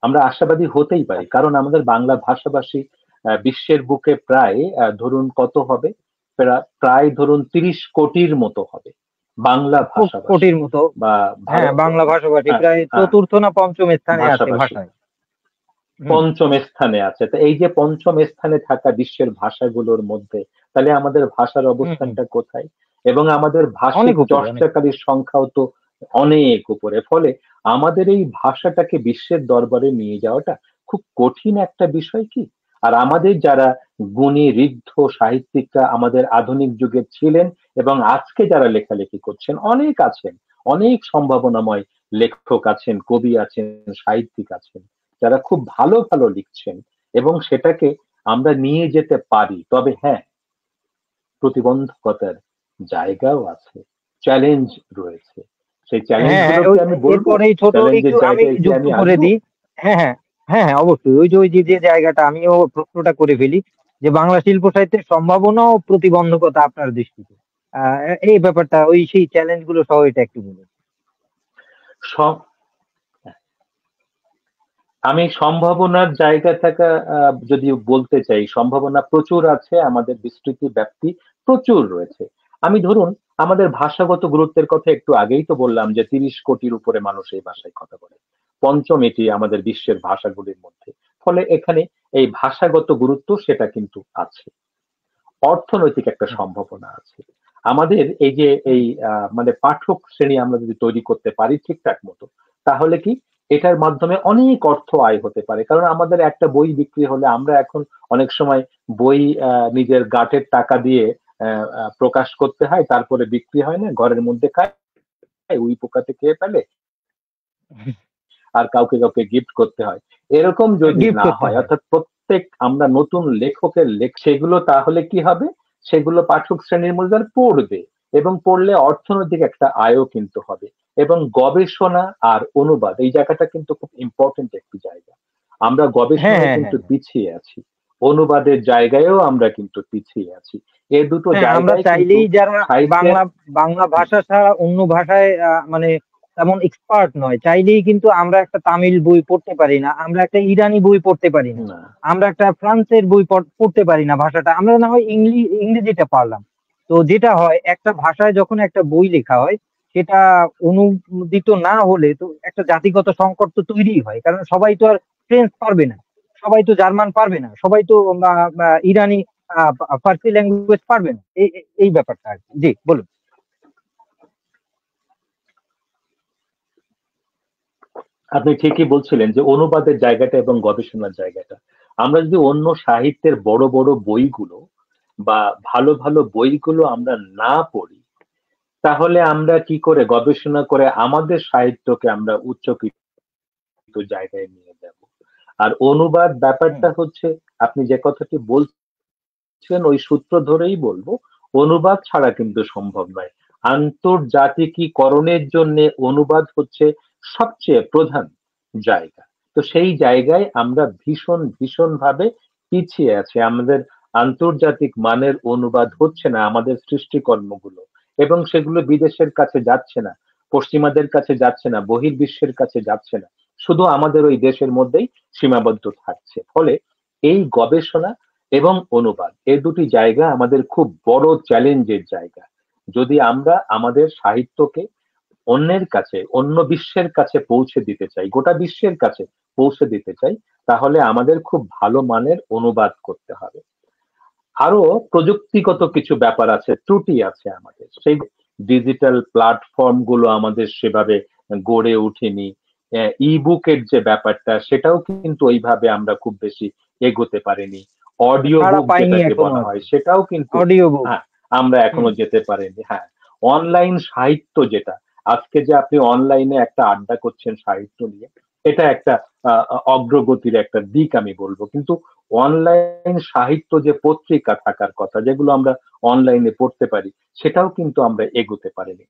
আমরা আশাবাদী হতেই পারি কারণ আমাদের বাংলা ভাষাভাষী বিশ্বের বুকে প্রায় ধরুন কত হবে, প্রায় ধরুন ৩০ কোটির মতো হবে বাংলা ভাষাভাষী কোটির মতো। বা হ্যাঁ, ভারত, বাংলা ভাষাভাষী হ্যাঁ, প্রায় হ্যাঁ, চতুর্থ না পঞ্চম স্থানে আছে ভাষাভাষী ভাষায়। হুম, পঞ্চম স্থানে আছে। তো এই যে পঞ্চম স্থানে থাকা বিশ্বের ভাষাগুলোর মধ্যে তাহলে আমাদের ভাষার হুম, হুম। অবস্থানটা কোথায়? এবং আমাদের ভাষিক অনেক উপরে, অনেক। চর্চাকারীর সংখ্যাও তো অনেক উপরে। ফলে আমাদের এই ভাষাটাকে বিশ্বের দরবারে নিয়ে যাওয়াটা খুব কঠিন একটা বিষয় কি? আর আমাদের যারা গুণী ঋদ্ধ সাহিত্যিকরা আমাদের আধুনিক যুগের ছিলেন এবং আজকে যারা লেখালেখি করছেন অনেক আছেন, অনেক সম্ভাবনাময় লেখক আছেন, কবি আছেন, সাহিত্যিক আছেন যারা খুব ভালো ভালো লিখছেন এবং সেটাকে আমরা নিয়ে যেতে পারি। তবে হ্যাঁ, প্রতিবন্ধকতার জায়গাও আছে, চ্যালেঞ্জ রয়েছে। সেই চ্যালেঞ্জ হ্যাঁ, গুলোকে আমি বলবো, এরপরেই ছোট চ্যালেঞ্জের একটু আমি জায়গায় কি যুক্ত আমি করে আসবো। দিই। হ্যাঁ, হ্যাঁ। হ্যাঁ, হ্যাঁ, অবশ্যই। ওই যে জায়গাটা আমিও প্রশ্নটা করে ফেলি যে বাংলা শিল্প সাহিত্যের সম্ভাবনা ও প্রতিবন্ধকতা আপনার দৃষ্টিতে। আ এই ব্যাপারটা ওই সেই চ্যালেঞ্জ গুলো সহ এটা একটু বলুন। সব আমি সম্ভাবনার জায়গা থেকে যদি বলতে চাই, সম্ভাবনা প্রচুর আছে, আমাদের বিস্তৃতি ব্যাপ্তি প্রচুর রয়েছে। আমি ধরুন আমাদের ভাষাগত গুরুত্বের কথা একটু আগেই তো বললাম যে ৩০ কোটির উপরে মানুষ এই ভাষায় কথা বলে, পঞ্চম এটি আমাদের বিশ্বের ভাষাগুলির মধ্যে। ফলে এখানে এই ভাষাগত গুরুত্ব সেটা কিন্তু আছে। অর্থনৈতিক একটা হুম, সম্ভাবনা আছে। আমাদের এই যে হুম। এই মানে পাঠক শ্রেণী আমরা যদি তৈরি করতে পারি ঠিকঠাক মতো, তাহলে কি এটার মাধ্যমে অনেক অর্থ আয় হতে পারে। কারণ আমাদের একটা বই বিক্রি হলে আমরা এখন অনেক সময় বই নিজের গাঁটের টাকা দিয়ে প্রকাশ করতে হয়, তারপরে বিক্রি হয় না, ঘরের মধ্যে খায়, উই পোকাতে খেয়ে ফেলে, আর কাউকে কাউকে গিফট করতে হয়। এরকম যদি গিফট না করতে হয়, হয়। অর্থাৎ প্রত্যেক আমরা নতুন লেখকের সেগুলো তাহলে কি হবে, সেগুলো পাঠক শ্রেণীর মধ্যে পড়বে এবং পড়লে অর্থনৈতিক একটা আয়ও কিন্তু হবে। এবং গবেষণা আর অনুবাদ এই জায়গাটা কিন্তু খুব ইম্পর্টেন্ট একটি জায়গা। আমরা হ্যাঁ, গবেষণায় হ্যাঁ, কিন্তু হ্যাঁ, হ্যাঁ। পিছিয়ে আছি, অনুবাদের জায়গায়ও আমরা কিন্তু পিছিয়ে আছি। এ দুটো হ্যাঁ, আমরা জায়গায় কিন্তু চাইলেই যারা সাহিত্যের বাংলা বাংলা ভাষা ছাড়া অন্য ভাষায় মানে তেমন এক্সপার্ট নয়, চাইলেই কিন্তু আমরা একটা তামিল বই পড়তে পারি না। আমরা একটা ইরানি বই পড়তে পারি না। না, আমরা একটা ফ্রান্সের বই পড়তে পারি না ভাষাটা। আমরা না হয় ইংরেজিটা পারলাম। তো যেটা হয় একটা ভাষায় যখন একটা বই লেখা হয় সেটা অনুদিত না হলে তো একটা জাতিগত সংকট তো তৈরিই হয়। কারণ সবাই তো আর ফ্রেঞ্চ পারবে না। সবাই তো জার্মান পারবে না। সবাই তো আ আ ইরানি ফার্সি ল্যাঙ্গুয়েজ পারবে না। এই ব্যাপারটা আরকি। জি, বলুন। আপনি ঠিকই বলছিলেন যে অনুবাদের জায়গাটা এবং গবেষণার জায়গাটা, আমরা যদি অন্য সাহিত্যের বড় বড় বইগুলো বা ভালো ভালো বইগুলো আমরা না পড়ি, তাহলে আমরা কি করে গবেষণা করে আমাদের সাহিত্যকে আমরা উচ্চকিত জায়গায় নিয়ে যাব। আর অনুবাদ হুম। ব্যাপারটা হচ্ছে, আপনি যে কথাটি বলছেন ওই সূত্র ধরেই বলবো, অনুবাদ ছাড়া কিন্তু সম্ভব নয়। আন্তর্জাতিকীকরণের জন্য অনুবাদ হচ্ছে সবচেয়ে প্রধান জায়গা। তো সেই জায়গায় আমরা ভীষণ ভীষণ ভাবে পিছিয়ে আছি। আমাদের আন্তর্জাতিক মানের অনুবাদ হচ্ছে না আমাদের সৃষ্টিকর্মগুলো, এবং সেগুলো বিদেশের কাছে যাচ্ছে না, পশ্চিমাদের কাছে যাচ্ছে না, বহির্বিশ্বের কাছে যাচ্ছে না, শুধু আমাদের ওই দেশের মধ্যেই সীমাবদ্ধ থাকছে। ফলে এই গবেষণা এবং অনুবাদ এই দুটি জায়গা আমাদের খুব বড় চ্যালেঞ্জের জায়গা। যদি আমরা আমাদের সাহিত্যকে অন্যের কাছে, অন্য বিশ্বের কাছে পৌঁছে দিতে চাই, গোটা বিশ্বের কাছে পৌঁছে দিতে চাই, তাহলে আমাদের খুব ভালো মানের অনুবাদ করতে হবে। আরো প্রযুক্তিগত কিছু ব্যাপার আছে, ত্রুটি আছে আমাদের, সেই ডিজিটাল প্ল্যাটফর্ম গুলো আমাদের সেভাবে গড়ে ওঠেনি। ই বুকের যে ব্যাপারটা, সেটাও কিন্তু ওইভাবে আমরা খুব বেশি এগোতে পারিনি। অডিও ছাড়া বুক পাইনি যেটাকে এখনো বলা আর হয়, কি। সেটাও কিন্তু অডিও বুক। হ্যাঁ আমরা হুম। এখনো যেতে পারিনি। হ্যাঁ, অনলাইন সাহিত্য যেটা, আজকে যে আপনি অনলাইনে একটা আড্ডা করছেন সাহিত্য নিয়ে, এটা একটা অগ্রগতির একটা দিক আমি বলবো। কিন্তু অনলাইন সাহিত্য যে পত্রিকা থাকার কথা, যেগুলো আমরা অনলাইনে পড়তে পারি, সেটাও কিন্তু আমরা এগোতে পারিনি।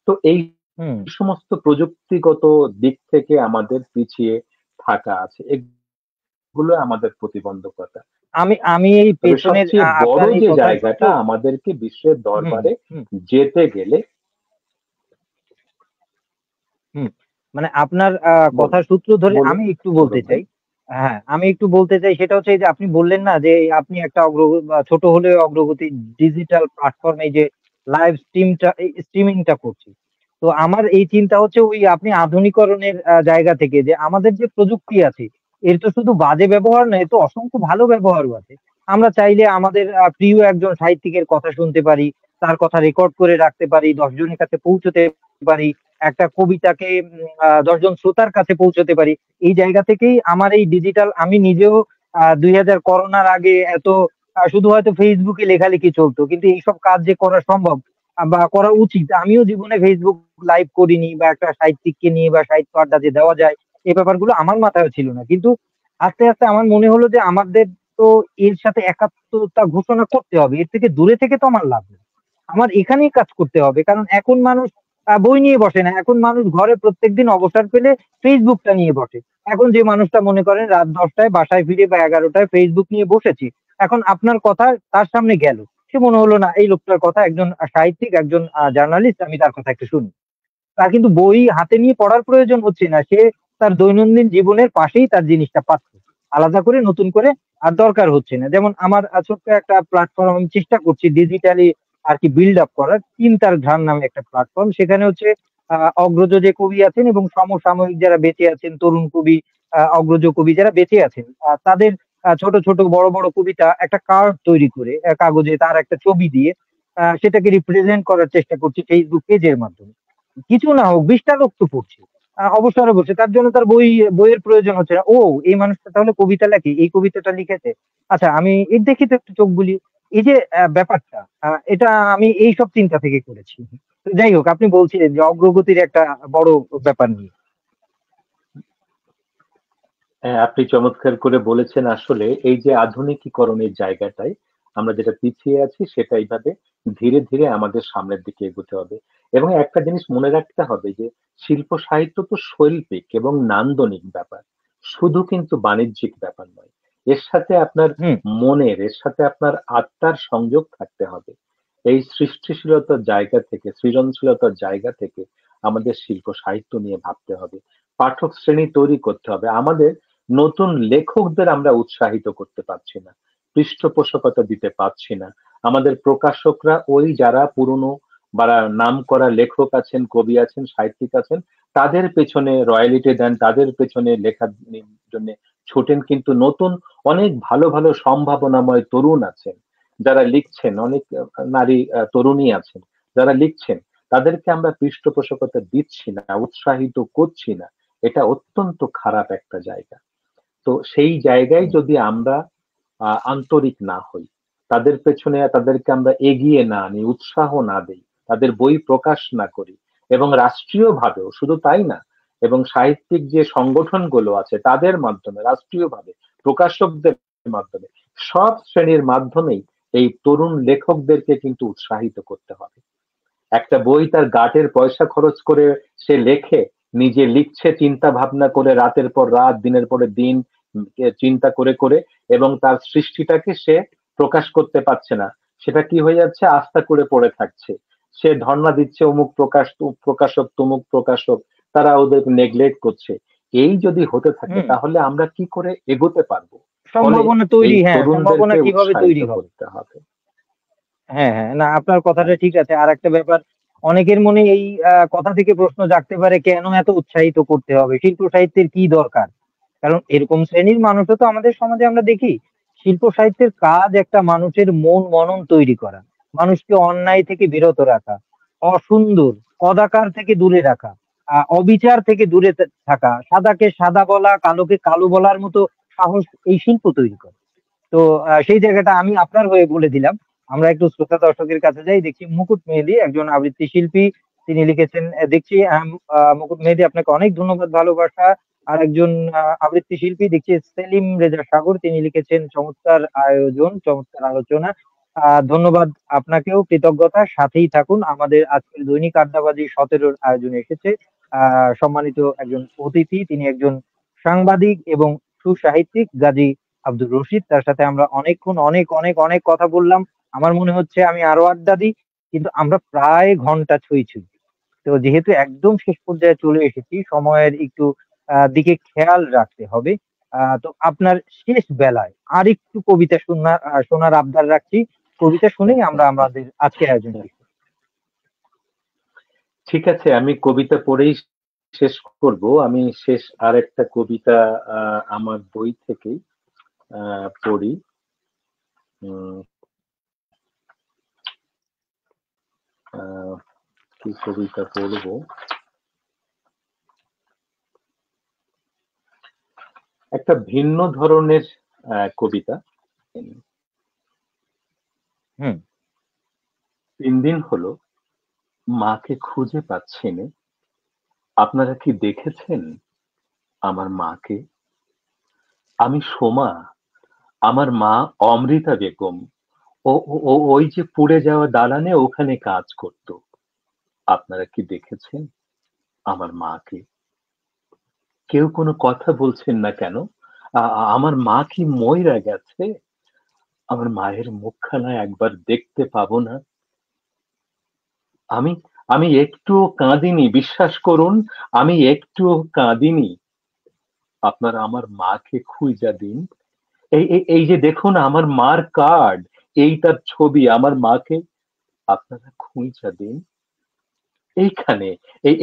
তো এই হুম। সমস্ত প্রযুক্তিগত দিক থেকে আমাদের পিছিয়ে থাকা আছে, এগুলো আমাদের প্রতিবন্ধকতা। আমি আমি এই তবে পেছনের সবচেয়ে বড় আপনার এই যে কথার সূত্র। জায়গাটা, আমাদেরকে বিশ্বের হুম, দরবারে হুম, যেতে গেলে, হুম। মানে আপনার বলুন কথার সূত্র ধরে বলুন আমি একটু বলতে সৌরভ ভাই। চাই। হ্যাঁ, আমি একটু বলতে চাই, সেটা হচ্ছে এই যে আপনি বললেন না যে আপনি একটা ছোট হলেও অগ্রগতি ডিজিটাল প্ল্যাটফর্মে যে লাইভ স্ট্রিমিংটা করছি। তো আমার এই চিন্তা হচ্ছে ওই আপনি আধুনিকরণের জায়গা থেকে যে আমাদের যে প্রযুক্তি আছে এর তো শুধু বাজে ব্যবহার নয়, এর তো অসংখ্য ভালো ব্যবহারও আছে। আমরা চাইলে আমাদের প্রিয় একজন সাহিত্যিকের কথা শুনতে পারি, তার কথা রেকর্ড করে রাখতে পারি, 10 জনের কাছে পৌঁছতে পারি, একটা কবিতাকে 10 জন শ্রোতার কাছে পৌঁছতে পারি। এই জায়গা থেকেই আমার এই ডিজিটাল, আমি নিজেও 2000 করোনার আগে এত শুধু হয়তো ফেসবুকে লেখালেখি চলতো, কিন্তু এইসব কাজ যে করা সম্ভব বা করা উচিত, আমিও জীবনে ফেসবুক লাইভ করিনি বা একটা সাহিত্যিককে নিয়ে বা সাহিত্য আড্ডা যে দেওয়া যায় এই ব্যাপারগুলো আমার মাথায় ছিল না। কিন্তু আস্তে আস্তে আমার মনে হলো যে আমাদের তো এর সাথে একাত্মতা ঘোষণা করতে হবে, এর থেকে দূরে থেকে তো আমার লাভ নেই। আমার এখানেই কাজ করতে হবে, কারণ এখন মানুষ বই নিয়ে বসে না, এখন মানুষ ঘরে প্রত্যেকদিন অবসর পেলে ফেসবুকটা নিয়ে বসে। এখন যে মানুষটা মনে করেন রাত 10টায় বাসায় ফিরে বা 11টায় ফেসবুক নিয়ে বসেছে, এখন আপনার কথা তার সামনে গেল, সে মনে হলো না এই লোকটার কথা, একজন সাহিত্যিক, একজন জার্নালিস্ট, আমি তার কথা একটু শুনি। তার কিন্তু বই হাতে নিয়ে পড়ার প্রয়োজন হচ্ছে না, সে তার দৈনন্দিন জীবনের পাশেই তার জিনিসটা পাচ্ছে, আলাদা করে নতুন করে আর দরকার হচ্ছে না। যেমন আমার ছোট্ট একটা প্ল্যাটফর্ম আমি চেষ্টা করছি ডিজিটালি আর কি বিল্ড আপ করার, চিন্তার ঘ্রাণ নামে একটা প্ল্যাটফর্ম। সেখানে হচ্ছে অগ্রজ যে কবি আছেন এবং সমসাময়িক যারা বেঁচে আছেন, তরুণ কবি, অগ্রজ কবি যারা বেঁচে আছেন, তাদের ছোট ছোট বড় বড় কবিতা একটা কার্ড তৈরি করে কাগজে তার একটা ছবি দিয়ে সেটাকে রিপ্রেজেন্ট করার চেষ্টা করছি ফেসবুক পেজের মাধ্যমে। কিছু না হোক 20টা লোক তো পড়ছে, অবসরে বসে, তার জন্য তার বইয়ের প্রয়োজন হচ্ছে না। ও, এই মানুষটা তাহলে কবিতা লেখে, এই কবিতাটা লিখেছে, আচ্ছা আমি এর দেখি তো একটু চোখ বুলি। এই যে ব্যাপারটা, এটা আমি এই সব চিন্তা থেকে করেছি। তো যাই হোক, আপনি বলছিলেন যে অগ্রগতির একটা বড় ব্যাপার নিয়ে। হ্যাঁ, আপনি চমৎকার করে বলেছেন। আসলে এই যে আধুনিকীকরণের জায়গাটায় আমরা যেটা পিছিয়ে আছি, সেটা এইভাবে ধীরে ধীরে আমাদের সামনের দিকে এগোতে হবে। এবং একটা জিনিস মনে রাখতে হবে যে শিল্প সাহিত্য তো শৈল্পিক এবং নান্দনিক ব্যাপার, শুধু কিন্তু বাণিজ্যিক ব্যাপার নয়। এর সাথে আপনার হুম। মনের, এর সাথে আপনার আত্মার সংযোগ থাকতে হবে। এই সৃষ্টিশীলতার জায়গা থেকে, সৃজনশীলতার জায়গা থেকে আমাদের শিল্প সাহিত্য নিয়ে ভাবতে হবে। পাঠক শ্রেণী তৈরি করতে হবে আমাদের। নতুন লেখকদের আমরা উৎসাহিত করতে পারছি না, পৃষ্ঠপোষকতা দিতে পারছি না। আমাদের প্রকাশকরা ওই যারা পুরনো বা নাম করা লেখক আছেন, কবি আছেন, সাহিত্যিক আছেন, তাদের পেছনে রয়্যালিটি দেন, তাদের পেছনে লেখার জন্য ছোটেন। কিন্তু নতুন অনেক ভালো ভালো সম্ভাবনাময় তরুণ আছেন যারা লিখছেন, অনেক নারী তরুণী আছেন যারা লিখছেন, তাদেরকে আমরা পৃষ্ঠপোষকতা দিচ্ছি না, উৎসাহিত করছি না। এটা অত্যন্ত খারাপ একটা জায়গা। তো সেই জায়গায় হুম। যদি আমরা আন্তরিক না হই, তাদের পেছনে তাদেরকে আমরা এগিয়ে না আনি, উৎসাহ না দেই, তাদের বই প্রকাশ না করি, এবং রাষ্ট্রীয়ভাবেও শুধু তাই না, এবং সাহিত্যিক যে সংগঠনগুলো আছে তাদের মাধ্যমে, রাষ্ট্রীয়ভাবে প্রকাশকদের মাধ্যমে, সব শ্রেণীর মাধ্যমেই এই তরুণ লেখকদেরকে কিন্তু উৎসাহিত করতে হবে। একটা বই তার গাটের পয়সা খরচ করে সে লেখে, নিজে লিখছে চিন্তা ভাবনা করে, রাতের পর রাত, দিনের পরে দিন চিন্তা করে করে, এবং তার সৃষ্টিটাকে সে প্রকাশ করতে পারছে না। সেটা কি হয়ে যাচ্ছে, আস্থা করে পড়ে থাকছে। সে ধর্ণা দিচ্ছে অমুক প্রকাশক তমুক প্রকাশক, তারা ওদের নেগলেক্ট করছে। এই যদি হতে থাকে, হুম। তাহলে আমরা কি করে এগোতে পারবো? ফলে সম্ভাবনা এই তৈরি, হ্যাঁ, সম্ভাবনা তরুণদেরকে কিভাবে উৎসাহিত তৈরি হবে। করতে হবে। হ্যাঁ, হ্যাঁ, না আপনার কথাটা ঠিক আছে। আর একটা ব্যাপার, অনেকের মনে এই কথা থেকে প্রশ্ন জাগতে পারে, কেন এত উৎসাহিত করতে হবে, শিল্প সাহিত্যের কি দরকার? কারণ এরকম শ্রেণীর মানুষও তো আমাদের সমাজে আমরা দেখি। শিল্প সাহিত্যের কাজ একটা মানুষের মন মনন তৈরি করা, মানুষকে অন্যায় থেকে বিরত রাখা, অসুন্দর কদাকার থেকে দূরে রাখা, অবিচার থেকে দূরে থাকা, সাদাকে সাদা বলা, কালোকে কালো বলার মতো সাহস এই শিল্প তৈরি করে। তো সেই জায়গাটা আমি আপনার হয়ে বলে দিলাম। আমরা একটু শ্রোতা দর্শকের কাছে যাই, দেখছি মুকুট মেহেদী একজন আবৃত্তি শিল্পী, তিনি লিখেছেন দেখছি মুকুট মেহেদী, আপনাকে অনেক ধন্যবাদ, ভালোবাসা। আর একজন আবৃত্তি শিল্পী দেখছি সেলিম রেজা সাগর, তিনি লিখেছেন চমৎকার আয়োজন, চমৎকার আলোচনা। ধন্যবাদ আপনাকেও, কৃতজ্ঞতা, সাথেই থাকুন। আমাদের আজকের দৈনিক আড্ডাবাজি 17-র আয়োজনে এসেছে সম্মানিত একজন অতিথি, তিনি একজন সাংবাদিক এবং সুসাহিত্যিক গাজী আব্দুর রশিদ। তার সাথে আমরা অনেকক্ষণ অনেক অনেক অনেক কথা বললাম। আমার মনে হচ্ছে আমি আরো আড্ডা দিই, কিন্তু আমরা প্রায় ঘন্টা ছুঁই ছুঁই। তো যেহেতু একদম শেষ পর্যায়ে চলে এসেছি, সময়ের একটু দিকে খেয়াল রাখতে হবে। তো আপনার শেষ বেলায় আর একটু কবিতা শোনার আবদার রাখছি। কবিতা শুনেই আমরা আমাদের আজকের আয়োজন শেষ করি। ঠিক আছে, আমি কবিতা পড়েই শেষ করব। আমি শেষ আরেকটা কবিতা আমার বই থেকেই পড়ি। উম, আহ, কি কবিতা পড়বো? একটা ভিন্ন ধরনের কবিতা। হুম। 3 দিন হলো মাকে খুঁজে পাচ্ছি না। আপনারা কি দেখেছেন আমার মাকে? আমি সোমা, আমার মা অমৃতা বেগম। ওই যে পুড়ে যাওয়া দালানে ওখানে কাজ করত। আপনারা কি দেখেছেন আমার মাকে? কেউ কোনো কথা বলছেন না কেন? আমার মা কি মইরা গেছে? আমার মায়ের মুখখানা একবার দেখতে পাবো না? আমি আমি একটুও কাঁদিনি, বিশ্বাস করুন। আমি একটুও কাঁদিনি। আপনারা আমার মাকে খুঁজা দিন। এই যে দেখুন আমার মার কার্ড, এই তার ছবি। আমার মাকে আপনারা খুঁজা দিন। এইখানে,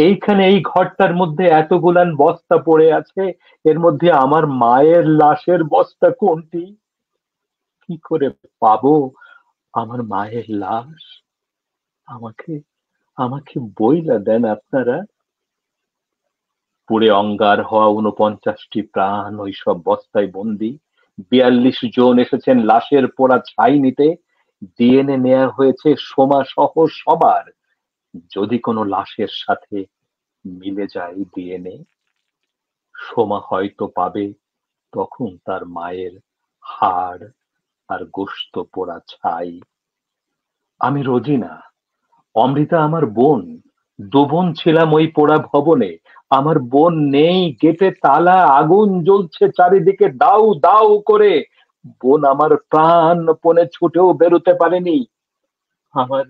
এইখানে এই ঘরটার মধ্যে এতগুলান বস্তা পড়ে আছে, এর মধ্যে আমার মায়ের লাশের বস্তা কোনটি? কি করে পাবো আমার মায়ের লাশ? আমাকে আমাকে বইলা দেন আপনারা। পুড়ে অঙ্গার হওয়া 49টি প্রাণ ওই সব বস্তায় বন্দি। 42 জন এসেছেন লাশের পোড়া ছাই নিতে। ডিএনএ নেওয়া হয়েছে সোমা সহ সবার। যদি কোনো লাশের সাথে মিলে যায় ডিএনএ, সোমা হয়তো পাবে তখন তার মায়ের হাড় আর গোশত পোড়া ছাই। আমি রোজিনা, অমৃতা আমার বোন। 2 বোন ছিলাম ওই পোড়া ভবনে। আমার বোন নেই, গেটে তালা, আগুন জ্বলছে চারিদিকে দাউ দাউ করে। বোন আমার প্রাণপণে ছুটেও বেরোতে পারেনি। আমার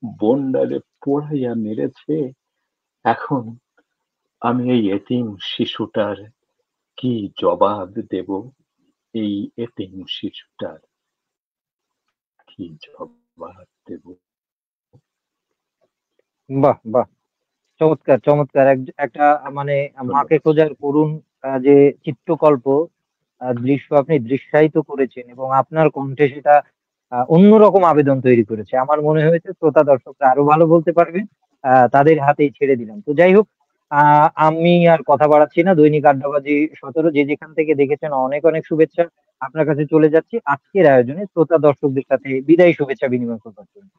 বোনডারে পোড়াইয়া মেরেছে। এখন আমি এই এতিম শিশুটার কি জবাব দেব? এই এতিম শিশুটার কি জবাব দেব? বাহ বাহ, চমৎকার চমৎকার। একটা মানে মাকে ধন্যবাদ। খোঁজার করুণ যে চিত্রকল্প দৃশ্য আপনি দৃশ্যায়িত করেছেন, এবং আপনার কণ্ঠে সেটা অন্যরকম আবেদন তৈরি করেছে। আমার মনে হয়েছে শ্রোতা দর্শকরা আরো ভালো বলতে পারবেন। তাদের হাতেই ছেড়ে দিলাম। তো যাই হোক, আমি আর কথা বাড়াচ্ছি না। দৈনিক আড্ডাবাজি 17 যে যেখান থেকে দেখেছেন অনেক অনেক শুভেচ্ছা। আপনার কাছে চলে যাচ্ছি আজকের আয়োজনে শ্রোতা দর্শকদের সাথে বিদায়ী শুভেচ্ছা বিনিময় করবার জন্য।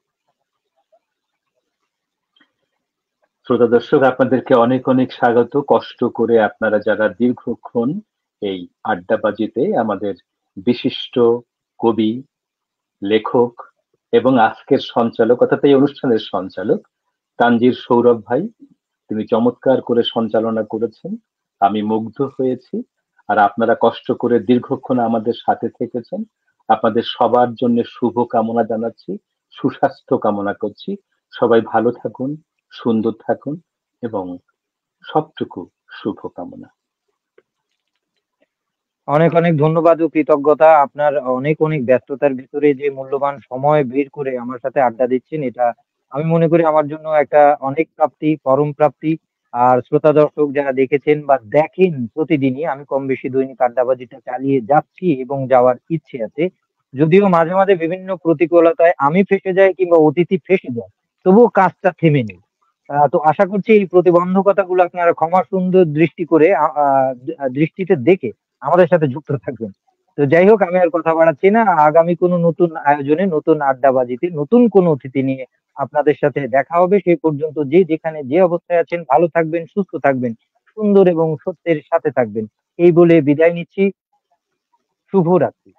শ্রোতা দর্শক, আপনাদেরকে অনেক অনেক স্বাগত। কষ্ট করে আপনারা যারা দীর্ঘক্ষণ এই আড্ডাবাজিতে আমাদের বিশিষ্ট কবি, লেখক এবং আজকের সঞ্চালক, অর্থাৎ এই অনুষ্ঠানের সঞ্চালক তানজির সৌরভ ভাই, তিনি চমৎকার করে সঞ্চালনা করেছেন। আমি মুগ্ধ হয়েছি। আর আপনারা কষ্ট করে দীর্ঘক্ষণ আমাদের সাথে থেকেছেন। আপনাদের সবার জন্য শুভ কামনা জানাচ্ছি, সুস্বাস্থ্য কামনা করছি। সবাই ভালো থাকুন, সুন্দর থাকুন এবং সবটুকু শুভ কামনা। অনেক অনেক ধন্যবাদ ও কৃতজ্ঞতা। আপনার অনেক অনেক ব্যস্ততার ভিতরে যে মূল্যবান সময় বের করে আমার সাথে আড্ডা দিচ্ছেন, এটা আমি মনে করি আমার জন্য একটা অনেক প্রাপ্তি, পরম প্রাপ্তি। আর শ্রোতা দর্শক যারা দেখেছেন বা দেখেন প্রতিদিনই, আমি কম বেশি দৈনিক আড্ডাবাজিটা চালিয়ে যাচ্ছি এবং যাওয়ার ইচ্ছে আছে। যদিও মাঝে মাঝে বিভিন্ন প্রতিকূলতায় আমি ফেঁসে যাই কিংবা অতিথি ফেঁসে যায়, তবুও কাজটা থেমে নেই। তো আশা করছি এই প্রতিবন্ধকতাগুলো আপনারা ক্ষমা সুন্দর দৃষ্টি করে দৃষ্টিতে দেখে আমাদের সাথে যুক্ত থাকবেন। তো যাই হোক, আমি আর কথা বাড়াচ্ছি না। আগামী কোনো নতুন আয়োজনে, নতুন আড্ডাবাজিতে, নতুন কোনো অতিথি নিয়ে আপনাদের সাথে দেখা হবে। সেই পর্যন্ত যে যেখানে যে অবস্থায় আছেন ভালো থাকবেন, সুস্থ থাকবেন, সুন্দর এবং সত্যের সাথে থাকবেন। এই বলে বিদায় নিচ্ছি। শুভরাত্রি।